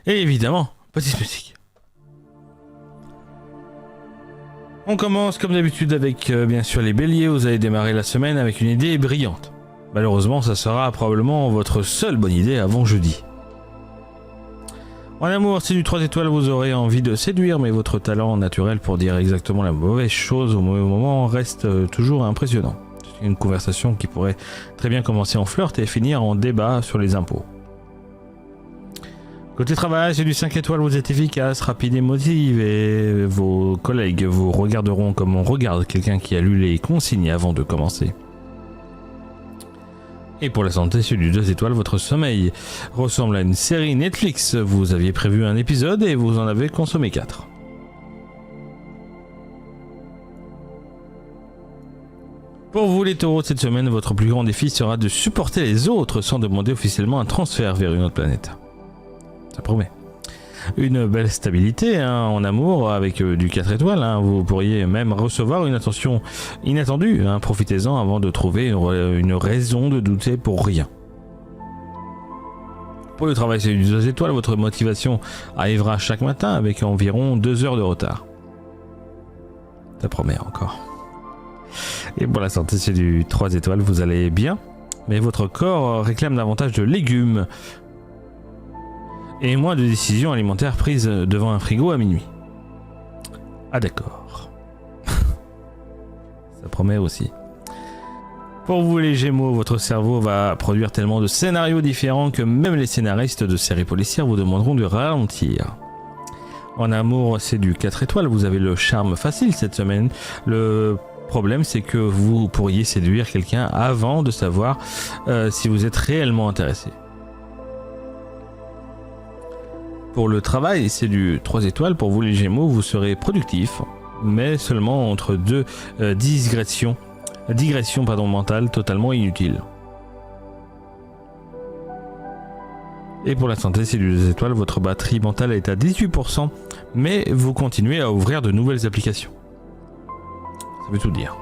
Et évidemment, petite musique. On commence comme d'habitude avec bien sûr les béliers. Vous allez démarrer la semaine avec une idée brillante. Malheureusement, ça sera probablement votre seule bonne idée avant jeudi. En amour, c'est du 3 étoiles, vous aurez envie de séduire, mais votre talent naturel pour dire exactement la mauvaise chose au mauvais moment reste toujours impressionnant. C'est une conversation qui pourrait très bien commencer en flirt et finir en débat sur les impôts. Côté travail, c'est du 5 étoiles, vous êtes efficace, rapide et motivé. Vos collègues vous regarderont comme on regarde quelqu'un qui a lu les consignes avant de commencer. Et pour la santé, c'est du 2 étoiles, votre sommeil ressemble à une série Netflix. Vous aviez prévu un épisode et vous en avez consommé 4. Pour vous les taureaux, cette semaine, votre plus grand défi sera de supporter les autres sans demander officiellement un transfert vers une autre planète. Ça promet. Une belle stabilité en amour avec du 4 étoiles. Vous pourriez même recevoir une attention inattendue. Profitez-en avant de trouver une raison de douter pour rien. Pour le travail, c'est du 2 étoiles. Votre motivation arrivera chaque matin avec environ 2 heures de retard. Ça promet encore. Et pour la santé, c'est du 3 étoiles. Vous allez bien, mais votre corps réclame davantage de légumes et moins de décisions alimentaires prises devant un frigo à minuit. Ah d'accord. Ça promet aussi. Pour vous les Gémeaux, votre cerveau va produire tellement de scénarios différents que même les scénaristes de séries policières vous demanderont de ralentir. En amour, c'est du 4 étoiles, vous avez le charme facile cette semaine. Le problème, c'est que vous pourriez séduire quelqu'un avant de savoir si vous êtes réellement intéressé. Pour le travail, c'est du 3 étoiles. Pour vous les Gémeaux, vous serez productif, mais seulement entre deux digressions mentales totalement inutiles. Et pour la santé, c'est du 2 étoiles. Votre batterie mentale est à 18%, mais vous continuez à ouvrir de nouvelles applications. Ça veut tout dire.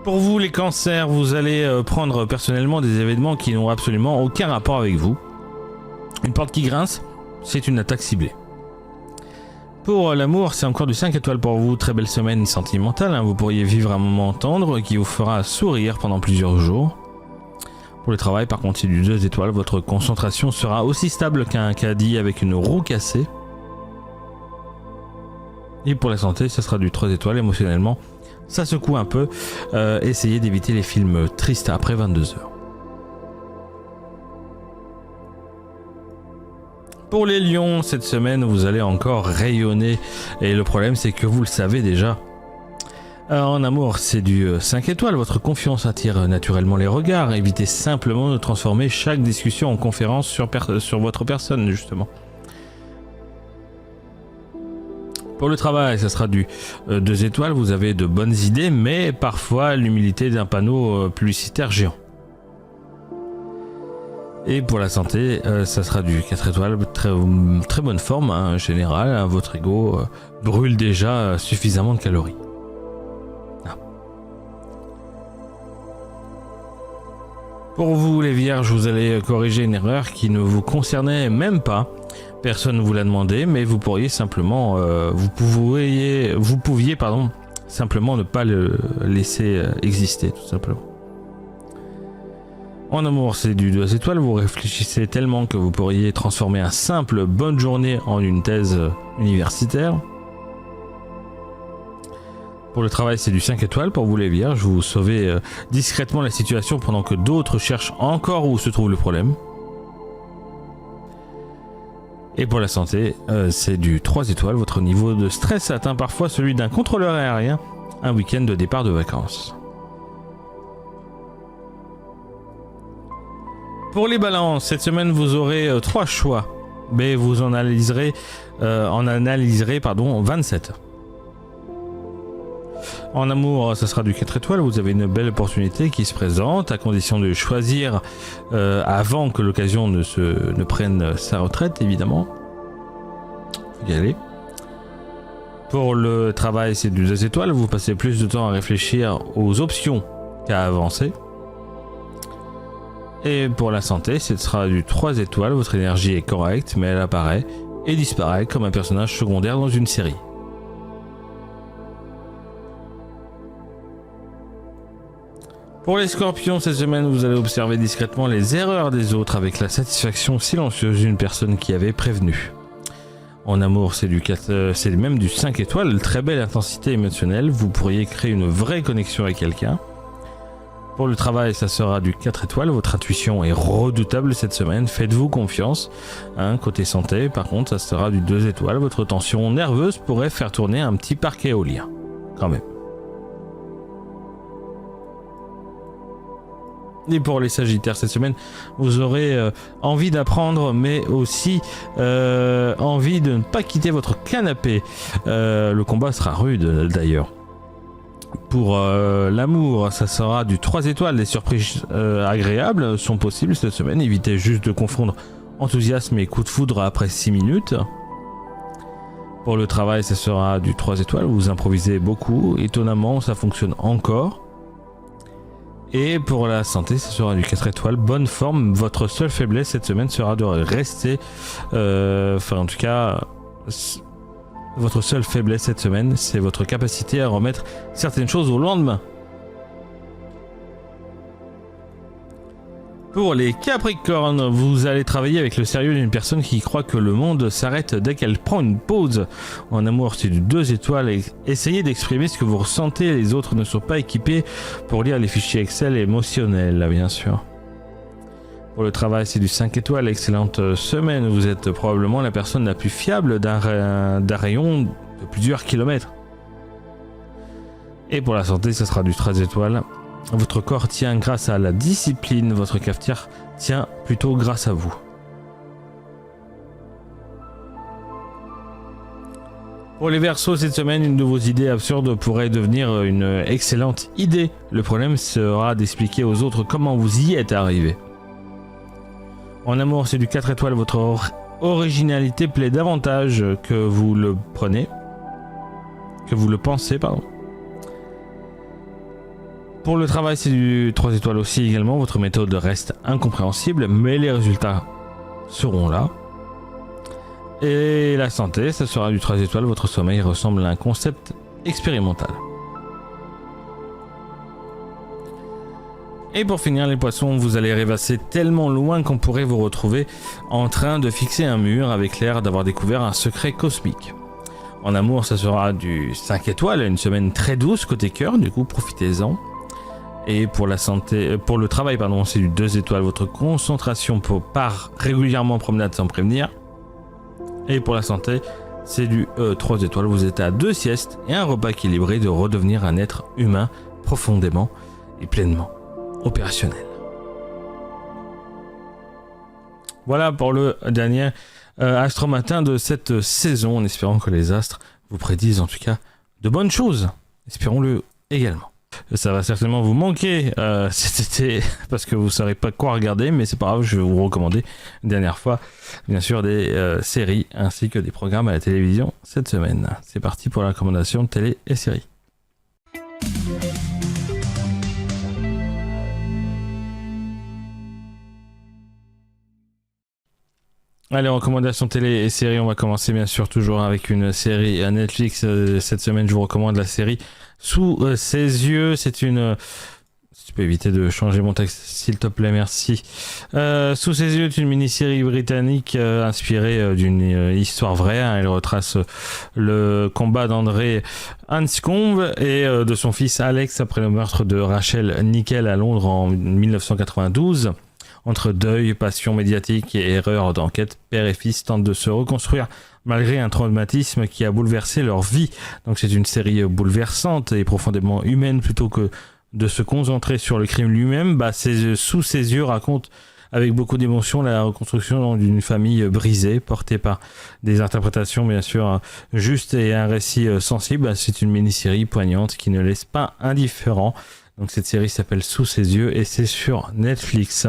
Pour vous les cancers, vous allez prendre personnellement des événements qui n'ont absolument aucun rapport avec vous. Une porte qui grince, c'est une attaque ciblée. Pour l'amour, c'est encore du 5 étoiles pour vous. Très belle semaine sentimentale, hein. Vous pourriez vivre un moment tendre qui vous fera sourire pendant plusieurs jours. Pour le travail, par contre, c'est du 2 étoiles. Votre concentration sera aussi stable qu'un caddie avec une roue cassée. Et pour la santé, ça sera du 3 étoiles. Émotionnellement, ça secoue un peu. Essayez d'éviter les films tristes après 22h. Pour les lions, cette semaine, vous allez encore rayonner. Et le problème, c'est que vous le savez déjà. En amour, c'est du 5 étoiles. Votre confiance attire naturellement les regards. Évitez simplement de transformer chaque discussion en conférence sur votre personne, justement. Pour le travail, ça sera du 2 étoiles. Vous avez de bonnes idées, mais parfois l'humilité d'un panneau publicitaire géant. Et pour la santé, ça sera du 4 étoiles. Très bonne forme, hein, en général. Hein, votre ego brûle déjà suffisamment de calories. Pour vous les vierges, vous allez corriger une erreur qui ne vous concernait même pas. Personne ne vous l'a demandé, mais vous pourriez simplement, vous pouviez simplement ne pas le laisser exister, tout simplement. En amour, c'est du 2 étoiles. Vous réfléchissez tellement que vous pourriez transformer un simple bonne journée en une thèse universitaire. Pour le travail, c'est du 5 étoiles. Pour vous les vierges, vous sauvez discrètement la situation pendant que d'autres cherchent encore où se trouve le problème. Et pour la santé, c'est du 3 étoiles. Votre niveau de stress atteint parfois celui d'un contrôleur aérien un week-end de départ de vacances. Pour les balances, cette semaine vous aurez 3 choix, mais vous en analyserez 27. En amour, ça sera du 4 étoiles. Vous avez une belle opportunité qui se présente, à condition de choisir avant que l'occasion ne prenne sa retraite, évidemment. Faut y aller. Pour le travail, c'est du 2 étoiles. Vous passez plus de temps à réfléchir aux options qu'à avancer. Et pour la santé, ce sera du 3 étoiles. Votre énergie est correcte, mais elle apparaît et disparaît comme un personnage secondaire dans une série. Pour les scorpions, cette semaine, vous allez observer discrètement les erreurs des autres avec la satisfaction silencieuse d'une personne qui avait prévenu. En amour, c'est même du 5 étoiles, très belle intensité émotionnelle. Vous pourriez créer une vraie connexion avec quelqu'un. Pour le travail, ça sera du 4 étoiles. Votre intuition est redoutable cette semaine. Faites-vous confiance. Côté santé, par contre, ça sera du 2 étoiles. Votre tension nerveuse pourrait faire tourner un petit parc éolien. Quand même. Et pour les sagittaires, cette semaine, vous aurez envie d'apprendre, mais aussi envie de ne pas quitter votre canapé. Le combat sera rude, d'ailleurs. Pour l'amour, ça sera du 3 étoiles. Les surprises agréables sont possibles cette semaine. Évitez juste de confondre enthousiasme et coup de foudre après 6 minutes. Pour le travail, ça sera du 3 étoiles. Vous improvisez beaucoup. Étonnamment, ça fonctionne encore. Et pour la santé, ça sera du 4 étoiles. Bonne forme. Votre seule faiblesse cette semaine sera de rester... votre seule faiblesse cette semaine, c'est votre capacité à remettre certaines choses au lendemain. Pour les Capricornes, vous allez travailler avec le sérieux d'une personne qui croit que le monde s'arrête dès qu'elle prend une pause. En amour, c'est du 2 étoiles. Et essayez d'exprimer ce que vous ressentez. Les autres ne sont pas équipés pour lire les fichiers Excel émotionnels, bien sûr. Pour le travail, c'est du 5 étoiles, excellente semaine. Vous êtes probablement la personne la plus fiable d'un rayon de plusieurs kilomètres. Et pour la santé, ça sera du 13 étoiles. Votre corps tient grâce à la discipline, votre cafetière tient plutôt grâce à vous. Pour les Verseaux, cette semaine, une de vos idées absurdes pourrait devenir une excellente idée. Le problème sera d'expliquer aux autres comment vous y êtes arrivé. En amour, c'est du 4 étoiles. Votre originalité plaît davantage que vous le pensez. Pour le travail, c'est du 3 étoiles aussi également. Votre méthode reste incompréhensible, mais les résultats seront là. Et la santé, ça sera du 13 étoiles. Votre sommeil ressemble à un concept expérimental. Et pour finir, les poissons, vous allez rêvasser tellement loin qu'on pourrait vous retrouver en train de fixer un mur avec l'air d'avoir découvert un secret cosmique. En amour, ça sera du 5 étoiles, une semaine très douce côté cœur, du coup profitez-en. Et pour la santé, pour le travail, c'est du 2 étoiles. Votre concentration part régulièrement en promenade sans prévenir. Et pour la santé, c'est du 3 étoiles. Vous êtes à 2 siestes et un repas équilibré de redevenir un être humain profondément et pleinement opérationnel. Voilà pour le dernier Astro Matin de cette saison, en espérant que les astres vous prédisent en tout cas de bonnes choses. Espérons-le également. Ça va certainement vous manquer cet été parce que vous ne saurez pas quoi regarder, mais c'est pas grave, je vais vous recommander une dernière fois bien sûr des séries ainsi que des programmes à la télévision cette semaine. C'est parti pour la recommandation de télé et séries. Allez, recommandations télé et séries, on va commencer bien sûr toujours avec une série à Netflix. Cette semaine, je vous recommande la série Sous ses yeux. C'est une... Si tu peux éviter de changer mon texte, s'il te plaît, merci. Sous ses yeux est une mini-série britannique inspirée d'une histoire vraie. Elle retrace le combat d'André Anscombe et de son fils Alex après le meurtre de Rachel Nickel à Londres en 1992. Entre deuil, passion médiatique et erreur d'enquête, père et fils tentent de se reconstruire malgré un traumatisme qui a bouleversé leur vie. Donc c'est une série bouleversante et profondément humaine. Plutôt que de se concentrer sur le crime lui-même, Sous ses yeux raconte avec beaucoup d'émotion la reconstruction d'une famille brisée, portée par des interprétations bien sûr justes et un récit sensible. C'est une mini-série poignante qui ne laisse pas indifférent. Donc cette série s'appelle Sous ses yeux et c'est sur Netflix.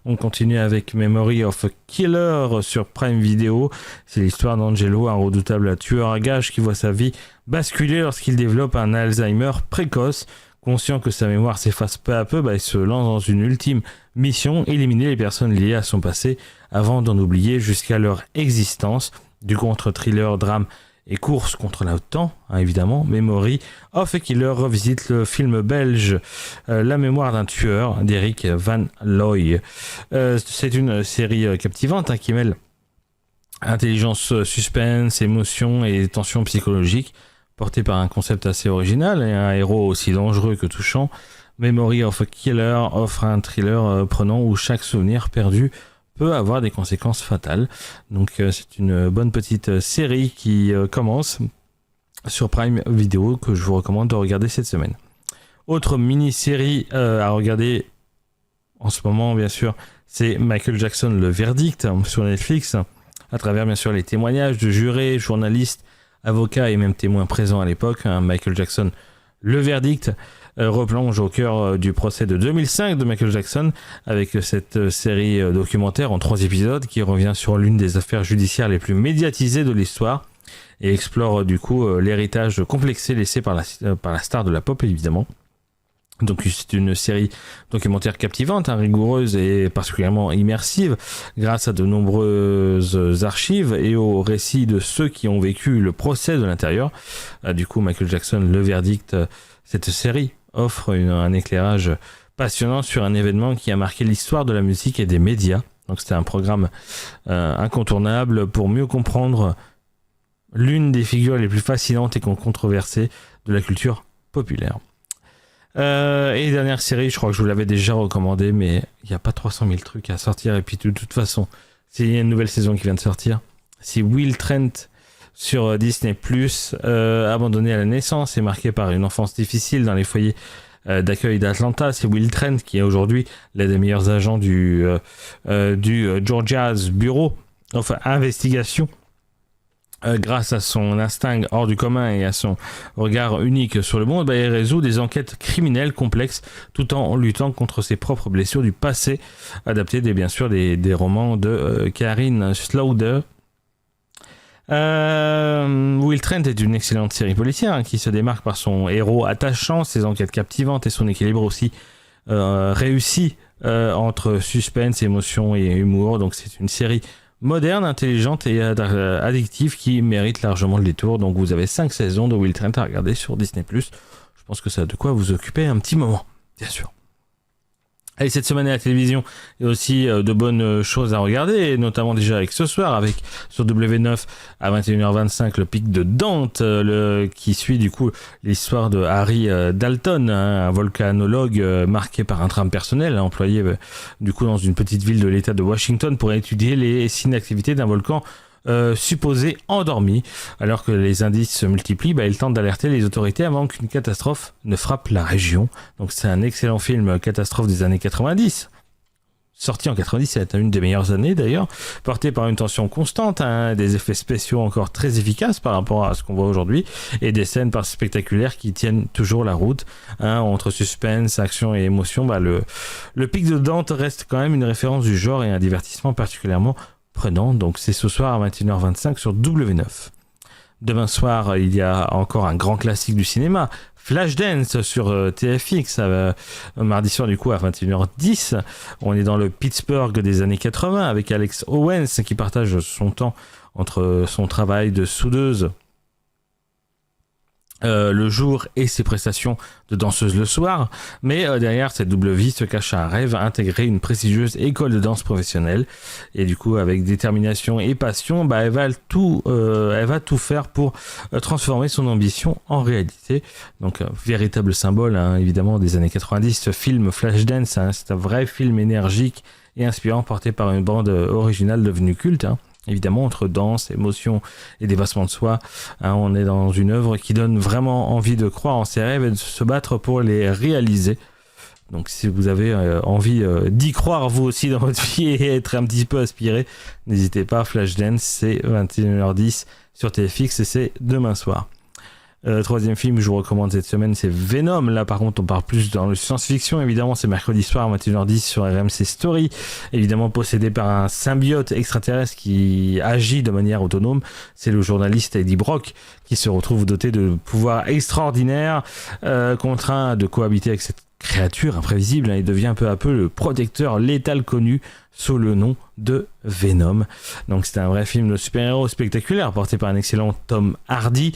On continue avec Memory of a Killer sur Prime Video. C'est l'histoire d'Angelo, un redoutable tueur à gages qui voit sa vie basculer lorsqu'il développe un Alzheimer précoce. Conscient que sa mémoire s'efface peu à peu, il se lance dans une ultime mission, éliminer les personnes liées à son passé avant d'en oublier jusqu'à leur existence. Du coup, entre thriller, drame et course contre le temps, évidemment, Memory of a Killer revisite le film belge La mémoire d'un tueur d'Eric Van Looy. C'est une série captivante qui mêle intelligence, suspense, émotion et tension psychologique, portée par un concept assez original et un héros aussi dangereux que touchant. Memory of a Killer offre un thriller prenant où chaque souvenir perdu peut avoir des conséquences fatales. Donc c'est une bonne petite série qui commence sur Prime Video que je vous recommande de regarder cette semaine. Autre mini-série à regarder en ce moment bien sûr, c'est Michael Jackson le verdict sur Netflix, à travers bien sûr les témoignages de jurés, journalistes, avocats et même témoins présents à l'époque. Michael Jackson le verdict replonge au cœur du procès de 2005 de Michael Jackson avec cette série documentaire en 3 épisodes qui revient sur l'une des affaires judiciaires les plus médiatisées de l'histoire et explore du coup l'héritage complexé laissé par la star de la pop évidemment. Donc c'est une série documentaire captivante, rigoureuse et particulièrement immersive grâce à de nombreuses archives et aux récits de ceux qui ont vécu le procès de l'intérieur. Du coup Michael Jackson le verdict, cette série offre un éclairage passionnant sur un événement qui a marqué l'histoire de la musique et des médias. Donc c'était un programme incontournable pour mieux comprendre l'une des figures les plus fascinantes et controversées de la culture populaire. Et dernière série, je crois que je vous l'avais déjà recommandé, mais il n'y a pas 300 000 trucs à sortir. Et puis de toute façon, s'il y a une nouvelle saison qui vient de sortir, si Will Trent sur Disney+, abandonné à la naissance et marqué par une enfance difficile dans les foyers d'accueil d'Atlanta, c'est Will Trent qui est aujourd'hui l'un des meilleurs agents du Georgia's Bureau, enfin investigation. Grâce à son instinct hors du commun et à son regard unique sur le monde, il résout des enquêtes criminelles complexes tout en luttant contre ses propres blessures du passé, adapté bien sûr des romans de Karin Slaughter. Will Trent est une excellente série policière qui se démarque par son héros attachant, ses enquêtes captivantes et son équilibre aussi réussi entre suspense, émotion et humour. Donc c'est une série moderne, intelligente et addictive qui mérite largement le détour. Donc vous avez 5 saisons de Will Trent à regarder sur Disney+. Je pense que ça a de quoi vous occuper un petit moment, bien sûr. Allez, cette semaine à la télévision, il y a aussi de bonnes choses à regarder, notamment déjà avec ce soir, avec sur W9 à 21h25 le pic de Dante, qui suit du coup l'histoire de Harry Dalton, un volcanologue marqué par un drame personnel, employé du coup dans une petite ville de l'état de Washington pour étudier les signes d'activité d'un volcan supposé endormi. Alors que les indices se multiplient, il tente d'alerter les autorités avant qu'une catastrophe ne frappe la région. Donc c'est un excellent film catastrophe des années 90. Sorti en 90, c'est une des meilleures années d'ailleurs, porté par une tension constante, des effets spéciaux encore très efficaces par rapport à ce qu'on voit aujourd'hui, et des scènes spectaculaires qui tiennent toujours la route, entre suspense, action et émotion. Le pic de Dante reste quand même une référence du genre et un divertissement particulièrement prenant. Donc c'est ce soir à 21h25 sur W9. Demain soir, il y a encore un grand classique du cinéma, Flashdance sur TFX, mardi soir du coup à 21h10. On est dans le Pittsburgh des années 80 avec Alex Owens qui partage son temps entre son travail de soudeuse le jour et ses prestations de danseuse le soir, mais derrière cette double vie se cache un rêve, intégrer une prestigieuse école de danse professionnelle, et du coup avec détermination et passion, elle va tout faire pour transformer son ambition en réalité. Donc véritable symbole évidemment des années 90, ce film Flashdance, c'est un vrai film énergique et inspirant porté par une bande originale devenue culte. Évidemment, entre danse, émotion et dépassement de soi, on est dans une œuvre qui donne vraiment envie de croire en ses rêves et de se battre pour les réaliser. Donc si vous avez envie d'y croire vous aussi dans votre vie et être un petit peu aspiré, n'hésitez pas, Flashdance, c'est 21h10 sur TFX et c'est demain soir. Troisième film que je vous recommande cette semaine, c'est Venom. Là par contre on part plus dans le science-fiction, évidemment c'est mercredi soir à 21h10 sur RMC Story, évidemment possédé par un symbiote extraterrestre qui agit de manière autonome. C'est le journaliste Eddie Brock qui se retrouve doté de pouvoirs extraordinaires, contraint de cohabiter avec cette créature imprévisible, il devient peu à peu le protecteur létal connu sous le nom de Venom. Donc c'est un vrai film de super-héros spectaculaire porté par un excellent Tom Hardy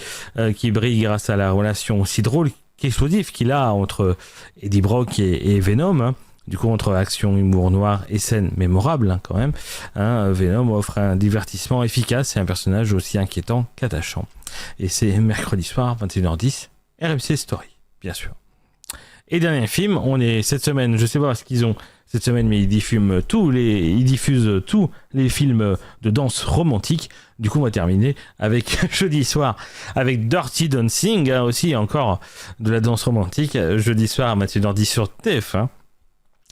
qui brille grâce à la relation aussi drôle qu'explosive qu'il a entre Eddie Brock et Venom. Du coup, entre action, humour noir et scène mémorable quand même, Venom offre un divertissement efficace et un personnage aussi inquiétant qu'attachant. Et c'est mercredi soir, 21h10, RMC Story, bien sûr. Et dernier film, on est cette semaine, je sais pas ce qu'ils ont cette semaine, mais ils diffusent tous les films de danse romantique. Du coup, on va terminer avec jeudi soir avec Dirty Dancing, aussi encore de la danse romantique, jeudi soir à 21h10 sur TF1.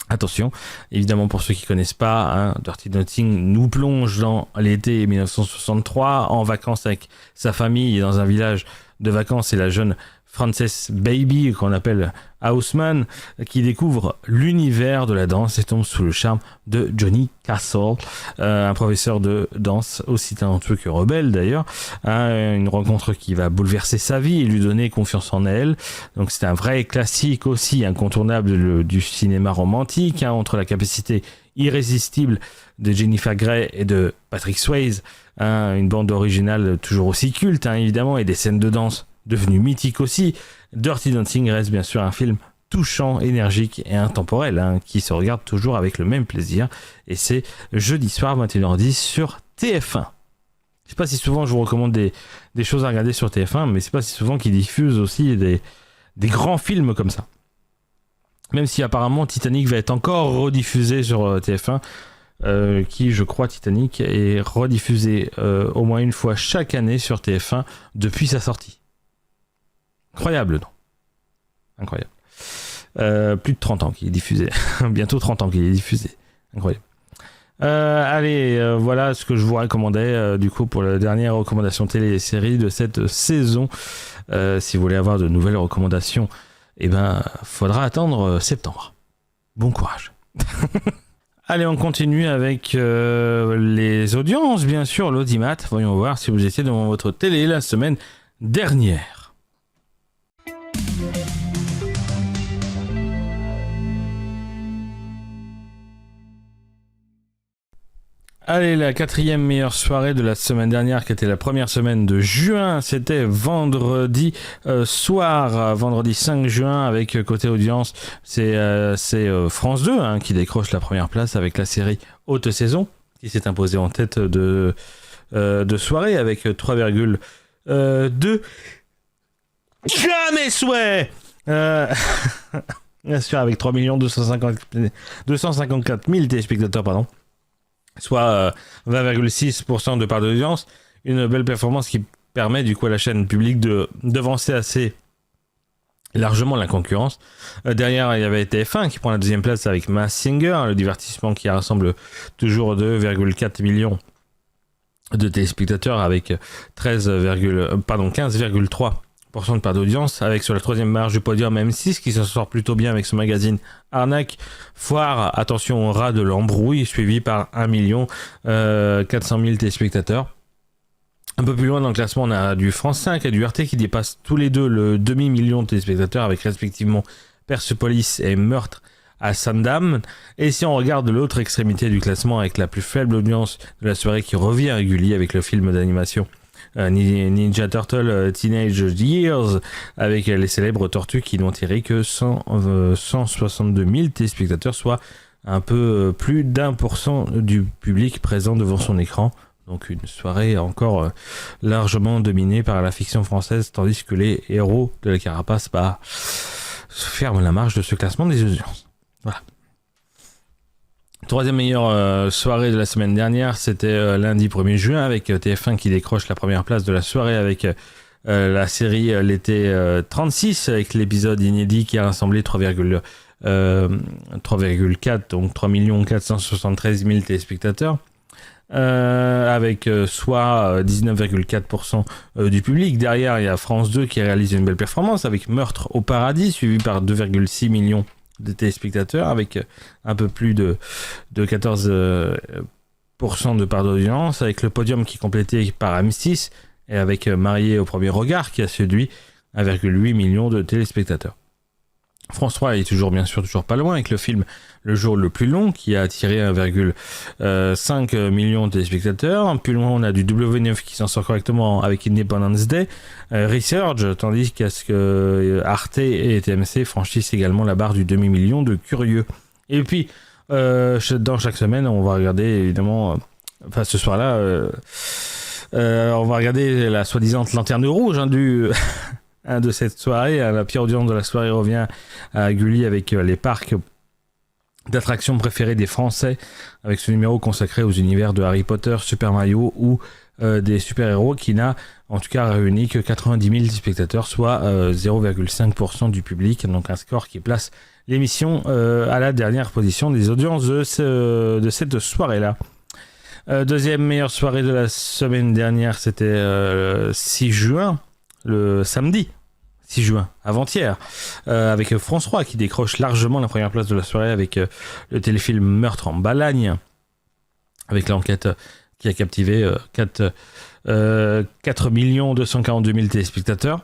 Attention, évidemment pour ceux qui connaissent pas, Dirty Dancing nous plonge dans l'été 1963 en vacances avec sa famille dans un village de vacances et la jeune Frances Baby, qu'on appelle Houseman, qui découvre l'univers de la danse et tombe sous le charme de Johnny Castle, un professeur de danse aussi talentueux que rebelle d'ailleurs. Une rencontre qui va bouleverser sa vie et lui donner confiance en elle. Donc c'est un vrai classique aussi incontournable du cinéma romantique, entre la capacité irrésistible de Jennifer Grey et de Patrick Swayze, une bande originale toujours aussi culte évidemment, et des scènes de danse devenu mythique aussi. Dirty Dancing reste bien sûr un film touchant, énergique et intemporel, qui se regarde toujours avec le même plaisir, et c'est jeudi soir 21h10 sur TF1. Je sais pas si souvent je vous recommande des choses à regarder sur TF1, mais c'est pas si souvent qu'ils diffusent aussi des grands films comme ça. Même si apparemment Titanic va être encore rediffusé sur TF1, qui, je crois, Titanic est rediffusé au moins une fois chaque année sur TF1 depuis sa sortie. Incroyable, non? Incroyable. Plus de 30 ans qu'il est diffusé. Bientôt 30 ans qu'il est diffusé. Incroyable. Allez, voilà ce que je vous recommandais du coup pour la dernière recommandation télé et série de cette saison. Si vous voulez avoir de nouvelles recommandations, eh ben, faudra attendre septembre. Bon courage. Allez, on continue avec les audiences, bien sûr, l'audimat. Voyons voir si vous étiez devant votre télé la semaine dernière. Allez, la 4e meilleure soirée de la semaine dernière, qui était la première semaine de juin, c'était vendredi soir, vendredi 5 juin, avec côté audience, c'est France 2 qui décroche la première place avec la série Haute Saison, qui s'est imposée en tête de soirée avec 3,2. Jamais souhait Bien sûr, avec 3 254 000 téléspectateurs, pardon. Soit 20,6% de part d'audience, une belle performance qui permet du coup à la chaîne publique de devancer assez largement la concurrence. Derrière, il y avait TF1 qui prend la deuxième place avec Masked Singer, le divertissement qui rassemble toujours 2,4 millions de téléspectateurs avec 15,3% de part d'audience, avec sur la troisième marge du podium M6 qui s'en sort plutôt bien avec son magazine Arnaque. Foire, attention au rat de l'embrouille, suivi par 1 400 000 téléspectateurs. Un peu plus loin dans le classement, on a du France 5 et du RT qui dépassent tous les deux le demi-million de téléspectateurs avec respectivement Persepolis et Meurtre à Sandam. Et si on regarde l'autre extrémité du classement avec la plus faible audience de la soirée qui revient régulier avec le film d'animation Ninja Turtle Teenage Years, avec les célèbres tortues qui n'ont tiré que 162 000 téléspectateurs, soit un peu plus d'1% du public présent devant son écran. Donc une soirée encore largement dominée par la fiction française, tandis que les héros de la carapace ferment la marche de ce classement des audiences. Voilà. Troisième meilleure soirée de la semaine dernière, c'était lundi 1er juin avec TF1 qui décroche la première place de la soirée avec la série L'été 36 avec l'épisode inédit qui a rassemblé 3,4 donc 3 473 000 téléspectateurs avec soit 19,4% du public. Derrière, il y a France 2 qui réalise une belle performance avec Meurtre au paradis suivi par 2,6 millions de téléspectateurs avec un peu plus de 14% de part d'audience, avec le podium qui est complété par M6 et avec Marié au premier regard qui a séduit 1,8 million de téléspectateurs. France 3 est toujours pas loin avec le film Le jour le plus long qui a attiré 1,5 million de téléspectateurs. Plus loin, on a du W9 qui s'en sort correctement avec Independence Day, Research, tandis qu'à ce que Arte et TMC franchissent également la barre du demi-million de curieux. Et puis, dans chaque semaine, on va regarder évidemment, ce soir-là, on va regarder la soi-disant lanterne rouge de cette soirée. La pire audience de la soirée revient à Gulli avec les parcs d'attractions préférés des Français, avec ce numéro consacré aux univers de Harry Potter, Super Mario ou des super-héros qui n'a en tout cas réuni que 90 000 spectateurs, soit 0,5% du public, donc un score qui place l'émission à la dernière position des audiences de cette soirée-là. Deuxième meilleure soirée de la semaine dernière, c'était 6 juin, le samedi 6 juin, avant-hier, avec France 3 qui décroche largement la première place de la soirée avec le téléfilm Meurtre en Balagne, avec l'enquête qui a captivé 4 242 000 téléspectateurs,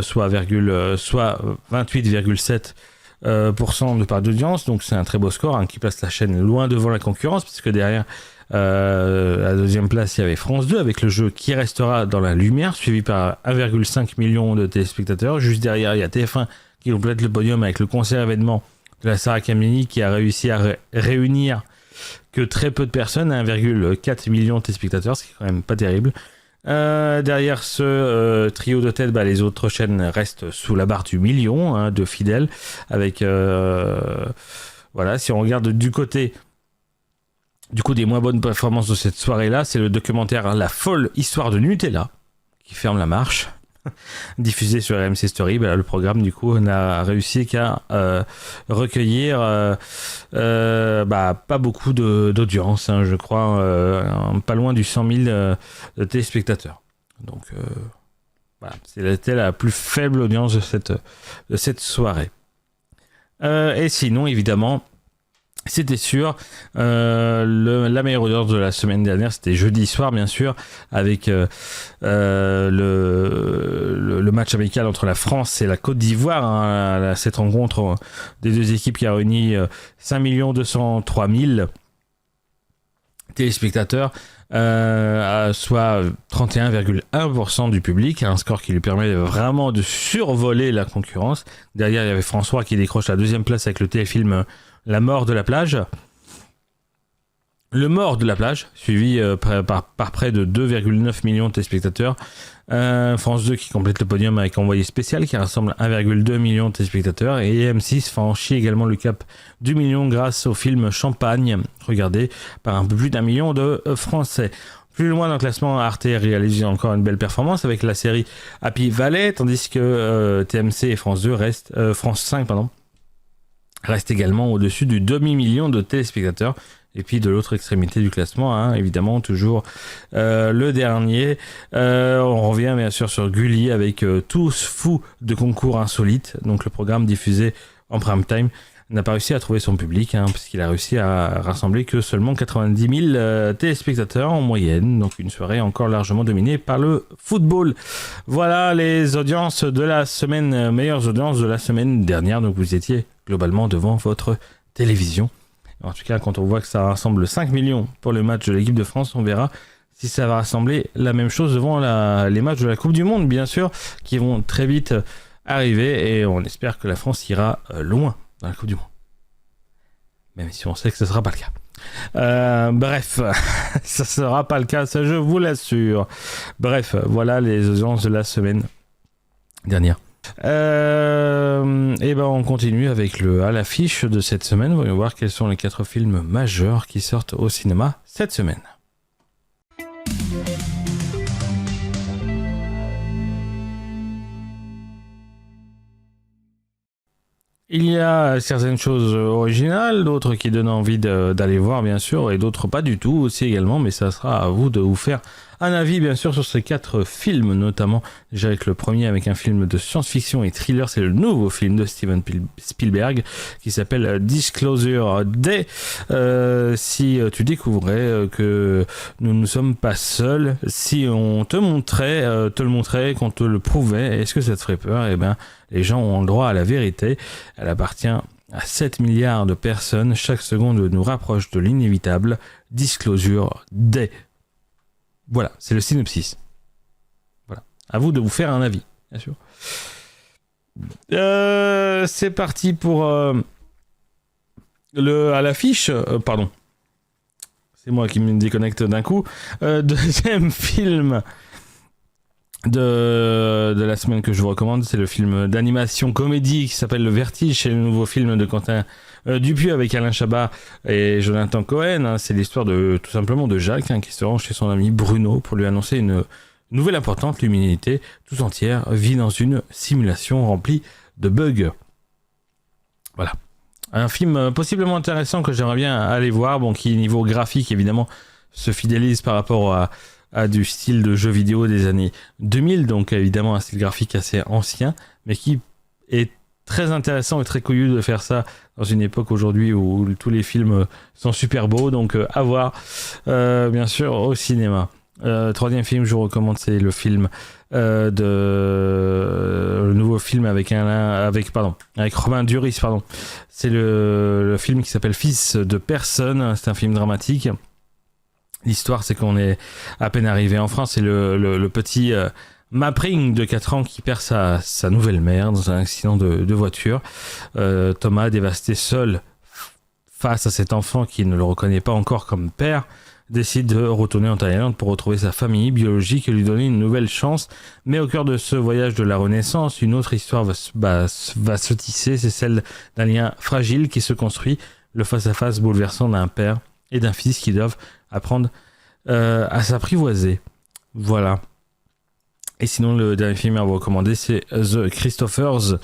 soit 28,7% de part d'audience. Donc c'est un très beau score qui place la chaîne loin devant la concurrence, puisque derrière, à la deuxième place, il y avait France 2 avec le jeu Qui restera dans la lumière, suivi par 1,5 million de téléspectateurs. Juste derrière, il y a TF1 qui complète le podium avec le concert événement de la Sarah Camini qui a réussi à réunir que très peu de personnes, 1,4 million de téléspectateurs, ce qui est quand même pas terrible. Derrière ce trio de tête, les autres chaînes restent sous la barre du million hein, de fidèles. Avec voilà, si on regarde du côté du coup des moins bonnes performances de cette soirée-là, c'est le documentaire La folle histoire de Nutella qui ferme la marche. Diffusé sur RMC Story, le programme du coup n'a réussi qu'à recueillir pas beaucoup d'audience, hein, je crois, pas loin du 100 000 de téléspectateurs. Donc voilà, c'était la plus faible audience de cette soirée. Et sinon, évidemment, c'était sûr, la meilleure audience de la semaine dernière, c'était jeudi soir, bien sûr, avec le match amical entre la France et la Côte d'Ivoire. Hein, cette rencontre des deux équipes qui a réuni 5 203 000 téléspectateurs, soit 31,1% du public, un score qui lui permet vraiment de survoler la concurrence. Derrière, il y avait François qui décroche la deuxième place avec le téléfilm La mort de la plage. Le mort de la plage, suivi par près de 2,9 millions de téléspectateurs. France 2 qui complète le podium avec Envoyé spécial qui rassemble 1,2 million de téléspectateurs. Et M6 franchit également le cap du million grâce au film Champagne, regardé par un peu plus d'1 million de Français. Plus loin dans le classement, Arte réalise encore une belle performance avec la série Happy Valley, tandis que TMC et France 2 France 5 reste également au-dessus du demi-million de téléspectateurs. Et puis de l'autre extrémité du classement, hein, évidemment, toujours le dernier. On revient bien sûr sur Gulli avec Tous fous de concours insolites. Donc le programme diffusé en prime time n'a pas réussi à trouver son public, hein, puisqu'il a réussi à rassembler que seulement 90 000 téléspectateurs en moyenne. Donc une soirée encore largement dominée par le football. Voilà les audiences de la semaine, meilleures audiences de la semaine dernière. Donc vous étiez globalement devant votre télévision. En tout cas, quand on voit que ça rassemble 5 millions pour le match de l'équipe de France, on verra si ça va rassembler la même chose devant les matchs de la Coupe du Monde, bien sûr, qui vont très vite arriver. Et on espère que la France ira loin dans la Coupe du Monde. Même si on sait que ce ne sera pas le cas. Bref, ça ne sera pas le cas, ça je vous l'assure. Bref, voilà les audiences de la semaine dernière. Et on continue avec à l'affiche de cette semaine. Voyons voir quels sont les 4 films majeurs qui sortent au cinéma cette semaine. Il y a certaines choses originales, d'autres qui donnent envie d'aller voir bien sûr, et d'autres pas du tout aussi également, mais ça sera à vous de vous faire un avis bien sûr sur ces 4 films, notamment déjà avec le premier avec un film de science-fiction et thriller, c'est le nouveau film de Steven Spielberg qui s'appelle Disclosure Day. Si tu découvrais que nous ne sommes pas seuls, si on te le montrait, qu'on te le prouvait, est-ce que ça te ferait peur? Eh bien, les gens ont le droit à la vérité, elle appartient à 7 milliards de personnes, chaque seconde nous rapproche de l'inévitable. Disclosure Day. Voilà, c'est le synopsis. Voilà, à vous de vous faire un avis, bien sûr. C'est parti pour à l'affiche. Pardon, c'est moi qui me déconnecte d'un coup. Deuxième film de la semaine que je vous recommande, c'est le film d'animation comédie qui s'appelle Le Vertige. C'est le nouveau film de Quentin Dupieux avec Alain Chabat et Jonathan Cohen. Hein. C'est l'histoire tout simplement de Jacques qui se rend chez son ami Bruno pour lui annoncer une nouvelle importante. L'humanité tout entière vit dans une simulation remplie de bugs. Voilà. Un film possiblement intéressant que j'aimerais bien aller voir, qui niveau graphique évidemment se fidélise par rapport à du style de jeu vidéo des années 2000, donc évidemment un style graphique assez ancien, mais qui est très intéressant et très couillu de faire ça dans une époque aujourd'hui où tous les films sont super beaux, donc à voir bien sûr au cinéma. Troisième film je vous recommande, c'est le film le nouveau film avec Romain Duris, c'est le film qui s'appelle Fils de personne. C'est un film dramatique. L'histoire, c'est qu'on est à peine arrivé en France et le petit Mapring de 4 ans qui perd sa nouvelle mère dans un accident de voiture. Thomas, dévasté seul face à cet enfant qui ne le reconnaît pas encore comme père, décide de retourner en Thaïlande pour retrouver sa famille biologique et lui donner une nouvelle chance. Mais au cœur de ce voyage de la Renaissance, une autre histoire va se tisser, c'est celle d'un lien fragile qui se construit, le face-à-face bouleversant d'un père et d'un fils qui doivent apprendre à s'apprivoiser. Voilà. Et sinon, le dernier film à vous recommander, c'est The Christophers.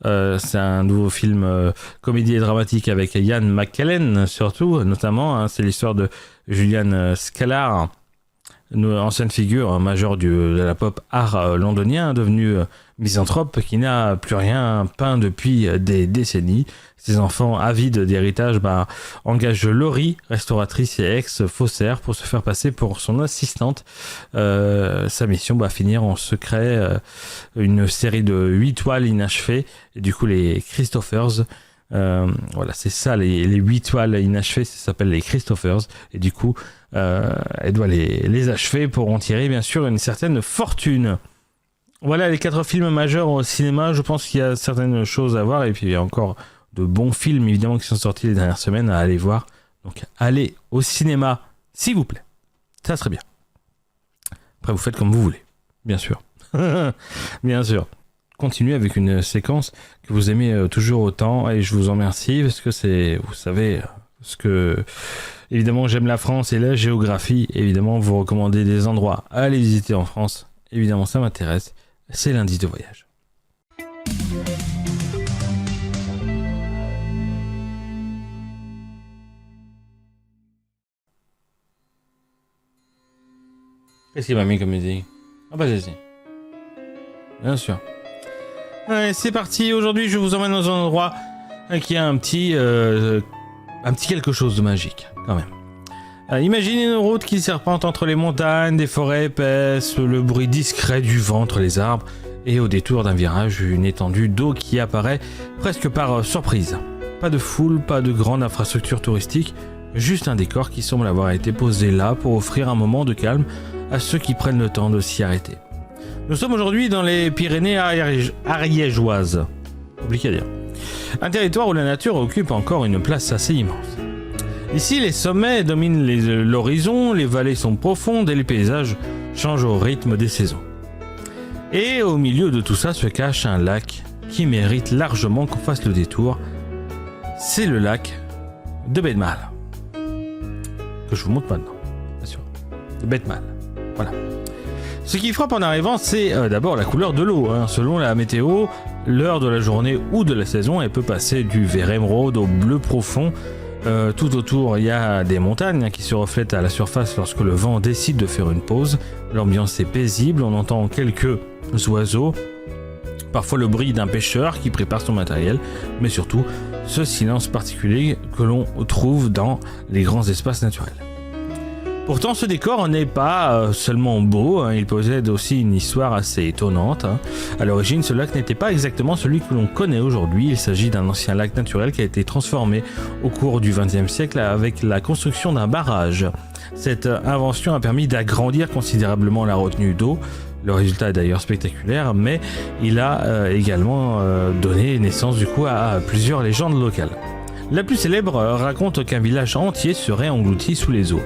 C'est un nouveau film comédie et dramatique avec Ian McKellen, surtout, notamment. C'est l'histoire de Julian Scalard, une ancienne figure majeure de la pop art londonien, devenu misanthrope, qui n'a plus rien peint depuis des décennies. Ses enfants, avides d'héritage, engagent Laurie, restauratrice et ex-faussaire, pour se faire passer pour son assistante. Sa mission, finir en secret une série de 8 toiles inachevées, et du coup les Christophers. Voilà, c'est ça, les 8 toiles inachevées, ça s'appelle les Christophers, et du coup elle doit les achever pour en tirer bien sûr une certaine fortune. Voilà les 4 films majeurs au cinéma. Je pense qu'il y a certaines choses à voir, et puis il y a encore de bons films évidemment qui sont sortis les dernières semaines à aller voir. Donc allez au cinéma s'il vous plaît, ça serait bien. Après vous faites comme vous voulez, bien sûr. Bien sûr. Continuez avec une séquence que vous aimez toujours autant, et je vous en remercie parce que c'est, vous savez, ce que évidemment j'aime la France et la géographie. Évidemment vous recommandez des endroits à aller visiter en France, évidemment ça m'intéresse. C'est l'indice de voyage. Qu'est-ce qu'il m'a mis comme musique? Ah c'est bien sûr. Allez, c'est parti. Aujourd'hui, je vous emmène dans un endroit qui a un petit quelque chose de magique, quand même. Imaginez une route qui serpente entre les montagnes, des forêts épaisses, le bruit discret du vent entre les arbres, et au détour d'un virage, une étendue d'eau qui apparaît presque par surprise. Pas de foule, pas de grande infrastructure touristique, juste un décor qui semble avoir été posé là pour offrir un moment de calme à ceux qui prennent le temps de s'y arrêter. Nous sommes aujourd'hui dans les Pyrénées ariégeoises. Compliqué à dire. Un territoire où la nature occupe encore une place assez immense. Ici, les sommets dominent l'horizon, les vallées sont profondes et les paysages changent au rythme des saisons. Et au milieu de tout ça se cache un lac qui mérite largement qu'on fasse le détour. C'est le lac de Bedmal. Que je vous montre maintenant, bien sûr. De Bedmal. Voilà. Ce qui frappe en arrivant, c'est d'abord la couleur de l'eau. Selon la météo, l'heure de la journée ou de la saison, elle peut passer du vert émeraude au bleu profond. Tout autour, il y a des montagnes qui se reflètent à la surface lorsque le vent décide de faire une pause. L'ambiance est paisible, on entend quelques oiseaux, parfois le bruit d'un pêcheur qui prépare son matériel, mais surtout ce silence particulier que l'on trouve dans les grands espaces naturels. Pourtant, ce décor n'est pas seulement beau, il possède aussi une histoire assez étonnante. À l'origine, ce lac n'était pas exactement celui que l'on connaît aujourd'hui. Il s'agit d'un ancien lac naturel qui a été transformé au cours du XXe siècle avec la construction d'un barrage. Cette invention a permis d'agrandir considérablement la retenue d'eau. Le résultat est d'ailleurs spectaculaire, mais il a également donné naissance du coup à plusieurs légendes locales. La plus célèbre raconte qu'un village entier serait englouti sous les eaux.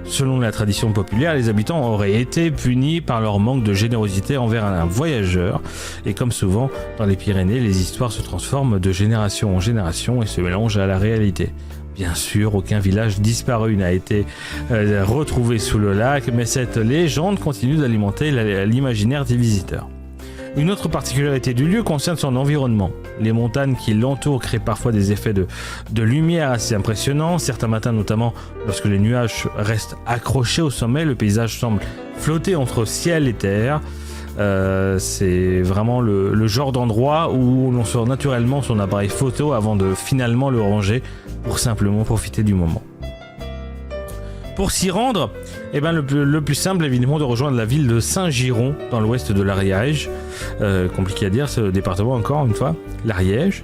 Selon la tradition populaire, les habitants auraient été punis par leur manque de générosité envers un voyageur. Et comme souvent dans les Pyrénées, les histoires se transforment de génération en génération et se mélangent à la réalité. Bien sûr, aucun village disparu n'a été retrouvé sous le lac, mais cette légende continue d'alimenter l'imaginaire des visiteurs. Une autre particularité du lieu concerne son environnement. Les montagnes qui l'entourent créent parfois des effets de lumière assez impressionnants. Certains matins, notamment lorsque les nuages restent accrochés au sommet, le paysage semble flotter entre ciel et terre. C'est vraiment le genre d'endroit où l'on sort naturellement son appareil photo avant de finalement le ranger pour simplement profiter du moment. Pour s'y rendre, le plus simple évidemment de rejoindre la ville de Saint-Giron dans l'ouest de l'Ariège. Compliqué à dire ce département encore une fois. L'Ariège.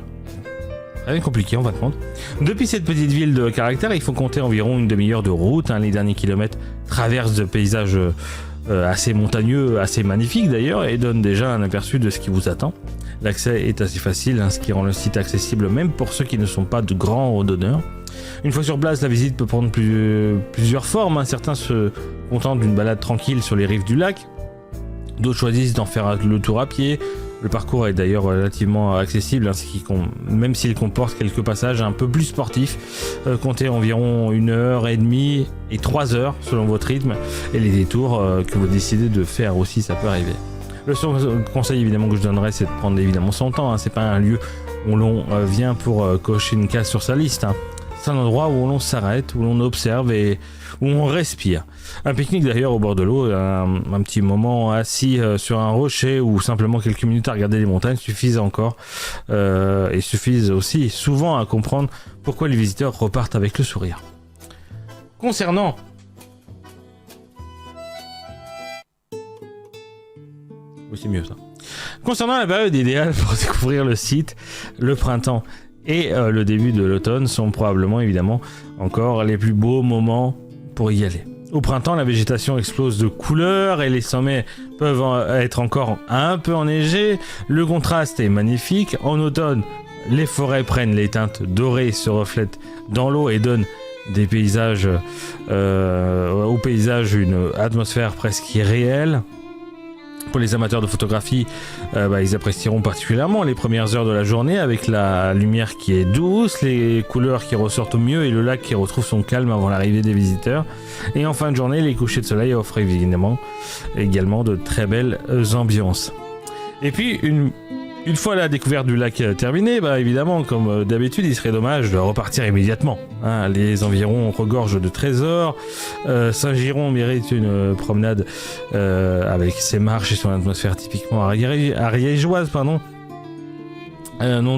Rien de compliqué en fin de compte. Depuis cette petite ville de caractère, il faut compter environ une demi-heure de route. Les derniers kilomètres traversent de paysages assez montagneux, assez magnifique d'ailleurs, et donne déjà un aperçu de ce qui vous attend. L'accès est assez facile, hein, ce qui rend le site accessible même pour ceux qui ne sont pas de grands randonneurs. Une fois sur place, la visite peut prendre plusieurs formes, hein. Certains se contentent d'une balade tranquille sur les rives du lac, d'autres choisissent d'en faire le tour à pied. Le parcours est d'ailleurs relativement accessible, hein, même s'il comporte quelques passages un peu plus sportifs. Comptez environ 1h30 et 3 heures selon votre rythme, et les détours que vous décidez de faire aussi, ça peut arriver. Le seul conseil évidemment que je donnerais, c'est de prendre évidemment son temps, hein. C'est pas un lieu où l'on vient pour cocher une case sur sa liste, hein. C'est un endroit où l'on s'arrête, où l'on observe et où on respire. Un pique-nique d'ailleurs au bord de l'eau, un petit moment assis sur un rocher ou simplement quelques minutes à regarder les montagnes suffisent encore et suffisent aussi souvent à comprendre pourquoi les visiteurs repartent avec le sourire. Concernant oui, c'est mieux ça. Concernant la période idéale pour découvrir le site, le printemps et le début de l'automne sont probablement évidemment encore les plus beaux moments pour y aller. Au printemps, la végétation explose de couleurs et les sommets peuvent être encore un peu enneigés. Le contraste est magnifique. En automne, les forêts prennent les teintes dorées, se reflètent dans l'eau et donnent des paysages, au paysage une atmosphère presque irréelle. Pour les amateurs de photographie, ils apprécieront particulièrement les premières heures de la journée avec la lumière qui est douce, les couleurs qui ressortent au mieux et le lac qui retrouve son calme avant l'arrivée des visiteurs. Et en fin de journée, les couchers de soleil offrent évidemment également de très belles ambiances. Et puis, une fois la découverte du lac terminée, évidemment, comme d'habitude, il serait dommage de repartir immédiatement, hein. Les environs regorgent de trésors. Saint-Giron mérite une promenade avec ses marches et son atmosphère typiquement ariégeoise. Non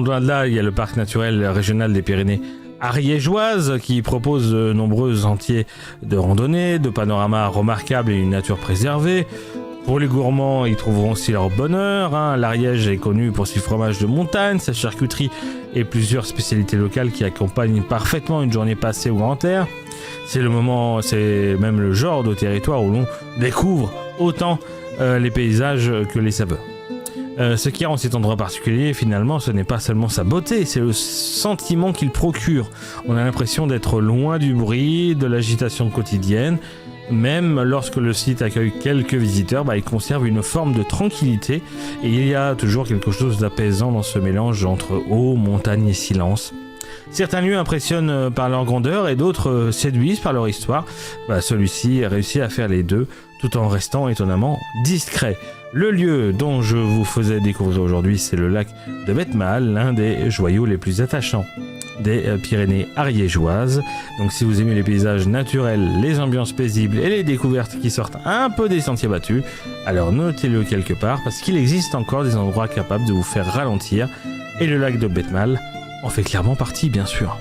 loin de là, il y a le parc naturel régional des Pyrénées ariégeoises qui propose de nombreux sentiers de randonnée, de panoramas remarquables et une nature préservée. Pour les gourmands, ils trouveront aussi leur bonheur, hein. L'Ariège est connu pour ses fromages de montagne, sa charcuterie et plusieurs spécialités locales qui accompagnent parfaitement une journée passée au grand air. C'est même le genre de territoire où l'on découvre autant les paysages que les saveurs. Ce qui rend cet endroit particulier, finalement, ce n'est pas seulement sa beauté, c'est le sentiment qu'il procure. On a l'impression d'être loin du bruit, de l'agitation quotidienne. Même lorsque le site accueille quelques visiteurs, il conserve une forme de tranquillité et il y a toujours quelque chose d'apaisant dans ce mélange entre eau, montagne et silence. Certains lieux impressionnent par leur grandeur et d'autres séduisent par leur histoire. Celui-ci réussit à faire les deux tout en restant étonnamment discret. Le lieu dont je vous faisais découvrir aujourd'hui, c'est le lac de Betmal, l'un des joyaux les plus attachants des Pyrénées ariégeoises. Donc si vous aimez les paysages naturels, les ambiances paisibles et les découvertes qui sortent un peu des sentiers battus, alors notez-le quelque part parce qu'il existe encore des endroits capables de vous faire ralentir et le lac de Betmal en fait clairement partie, bien sûr.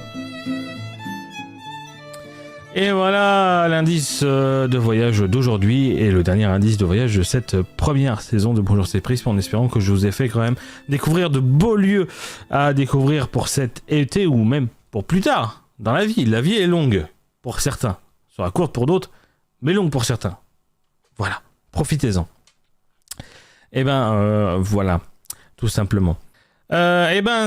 Et voilà l'indice de voyage d'aujourd'hui et le dernier indice de voyage de cette première saison de Bonjour c'est Prisme, en espérant que je vous ai fait quand même découvrir de beaux lieux à découvrir pour cet été ou même pour plus tard dans la vie. La vie est longue pour certains, sera courte pour d'autres, mais longue pour certains. Voilà, profitez-en. Et voilà, tout simplement.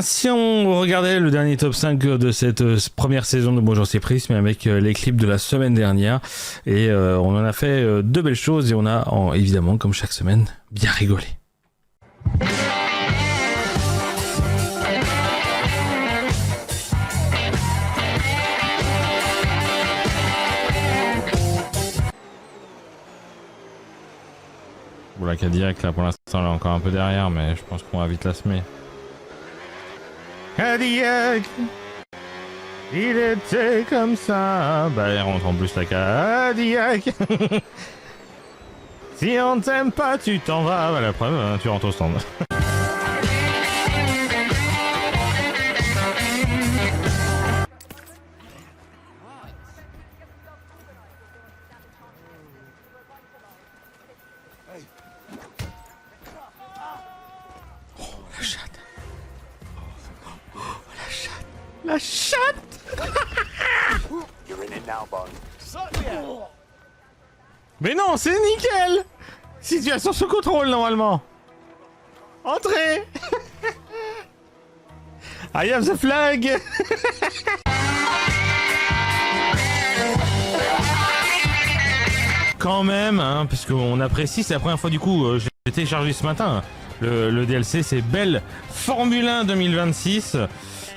Si on regardait le dernier top 5 de cette première saison de Bonjour c'est Prisme avec les clips de la semaine dernière, et on en a fait de belles choses et on a évidemment, comme chaque semaine, bien rigolé. Bon, la Cadillac là pour l'instant elle est encore un peu derrière, mais je pense qu'on va vite la semer. Cadillac, il était comme ça. Elle rentre en plus la Cadillac. Si on t'aime pas, tu t'en vas. La preuve, tu rentres au stand. La chatte. You're in it now, Bond. Mais non, c'est nickel. Situation sous contrôle, normalement. Entrez. I have the flag. Quand même, hein, parce qu'on apprécie, c'est la première fois du coup, j'ai téléchargé ce matin. Le DLC, c'est Belle Formule 1 2026,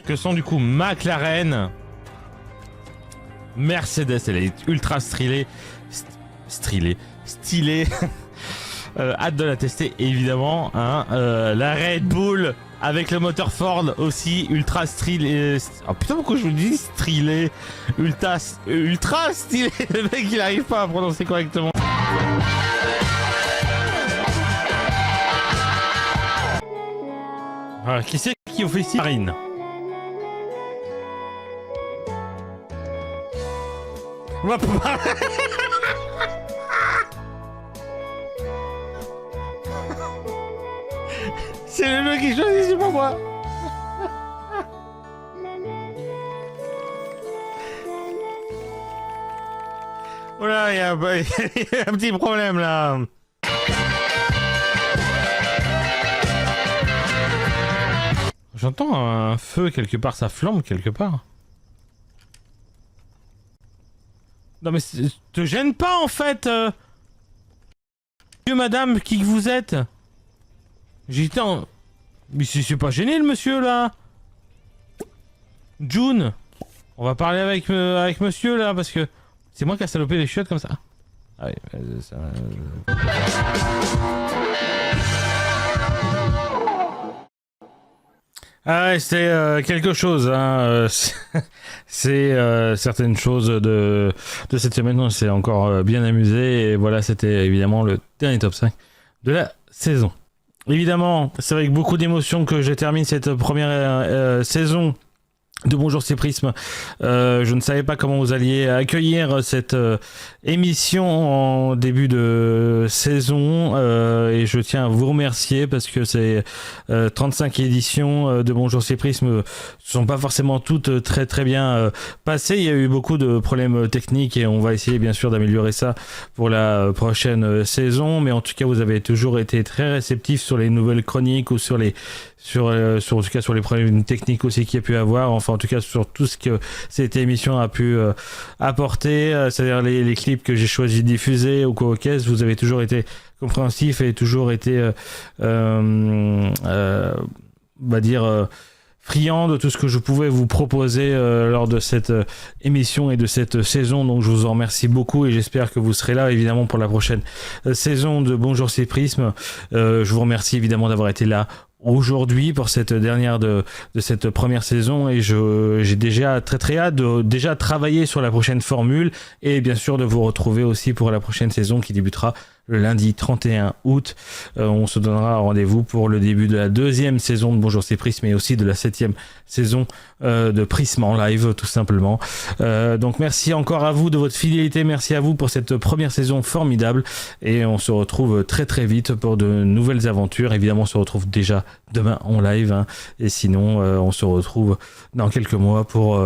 que sont du coup McLaren, Mercedes, elle est ultra stylée, stylée. Hâte de la tester évidemment, hein. La Red Bull avec le moteur Ford aussi ultra stylé. Oh putain, pourquoi je vous dis stylé, ultra stylé. Le mec il arrive pas à prononcer correctement. Voilà, qui c'est qui officie Marine? On va pas. C'est le jeu qui choisit, c'est pas moi. Voilà, il y a un petit problème là. J'entends un feu quelque part, ça flambe quelque part. Non mais te gêne pas en fait. Monsieur, madame, qui que vous êtes? J'étais en... Mais c'est pas gêné le monsieur là. June, on va parler avec monsieur là parce que c'est moi qui a salopé les chiottes comme ça. Ah oui, ça... Ah ouais, c'est quelque chose, hein. C'est certaines choses de cette semaine, on s'est encore bien amusé. Et voilà, c'était évidemment le dernier top 5 de la saison. Évidemment, c'est avec beaucoup d'émotion que je termine cette première saison de Bonjour c'est Prisme. Je ne savais pas comment vous alliez accueillir cette émission en début de saison et je tiens à vous remercier parce que ces 35 éditions de Bonjour c'est Prisme ne sont pas forcément toutes très bien passées. Il y a eu beaucoup de problèmes techniques et on va essayer bien sûr d'améliorer ça pour la prochaine saison, mais en tout cas vous avez toujours été très réceptifs sur les nouvelles chroniques ou sur les en tout cas sur les problèmes techniques aussi qu'il y a pu avoir, enfin en tout cas sur tout ce que cette émission a pu apporter, c'est-à-dire les clips que j'ai choisi de diffuser ou quoi, vous avez toujours été compréhensif et toujours été friand de tout ce que je pouvais vous proposer lors de cette émission et de cette saison, donc je vous en remercie beaucoup et j'espère que vous serez là évidemment pour la prochaine saison de Bonjour c'est Prisme. Je vous remercie évidemment d'avoir été là aujourd'hui pour cette dernière de cette première saison et j'ai déjà très hâte de déjà travailler sur la prochaine formule et bien sûr de vous retrouver aussi pour la prochaine saison qui débutera le lundi 31 août. On se donnera rendez-vous pour le début de la deuxième saison de Bonjour c'est Prisme mais aussi de la 7e saison de Prisme en live tout simplement. Donc merci encore à vous de votre fidélité, merci à vous pour cette première saison formidable et on se retrouve très vite pour de nouvelles aventures. Évidemment on se retrouve déjà demain en live hein. Et sinon on se retrouve dans quelques mois pour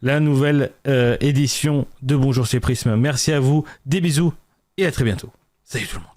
la nouvelle édition de Bonjour c'est Prisme. Merci à vous, des bisous et à très bientôt. Salut tout le monde.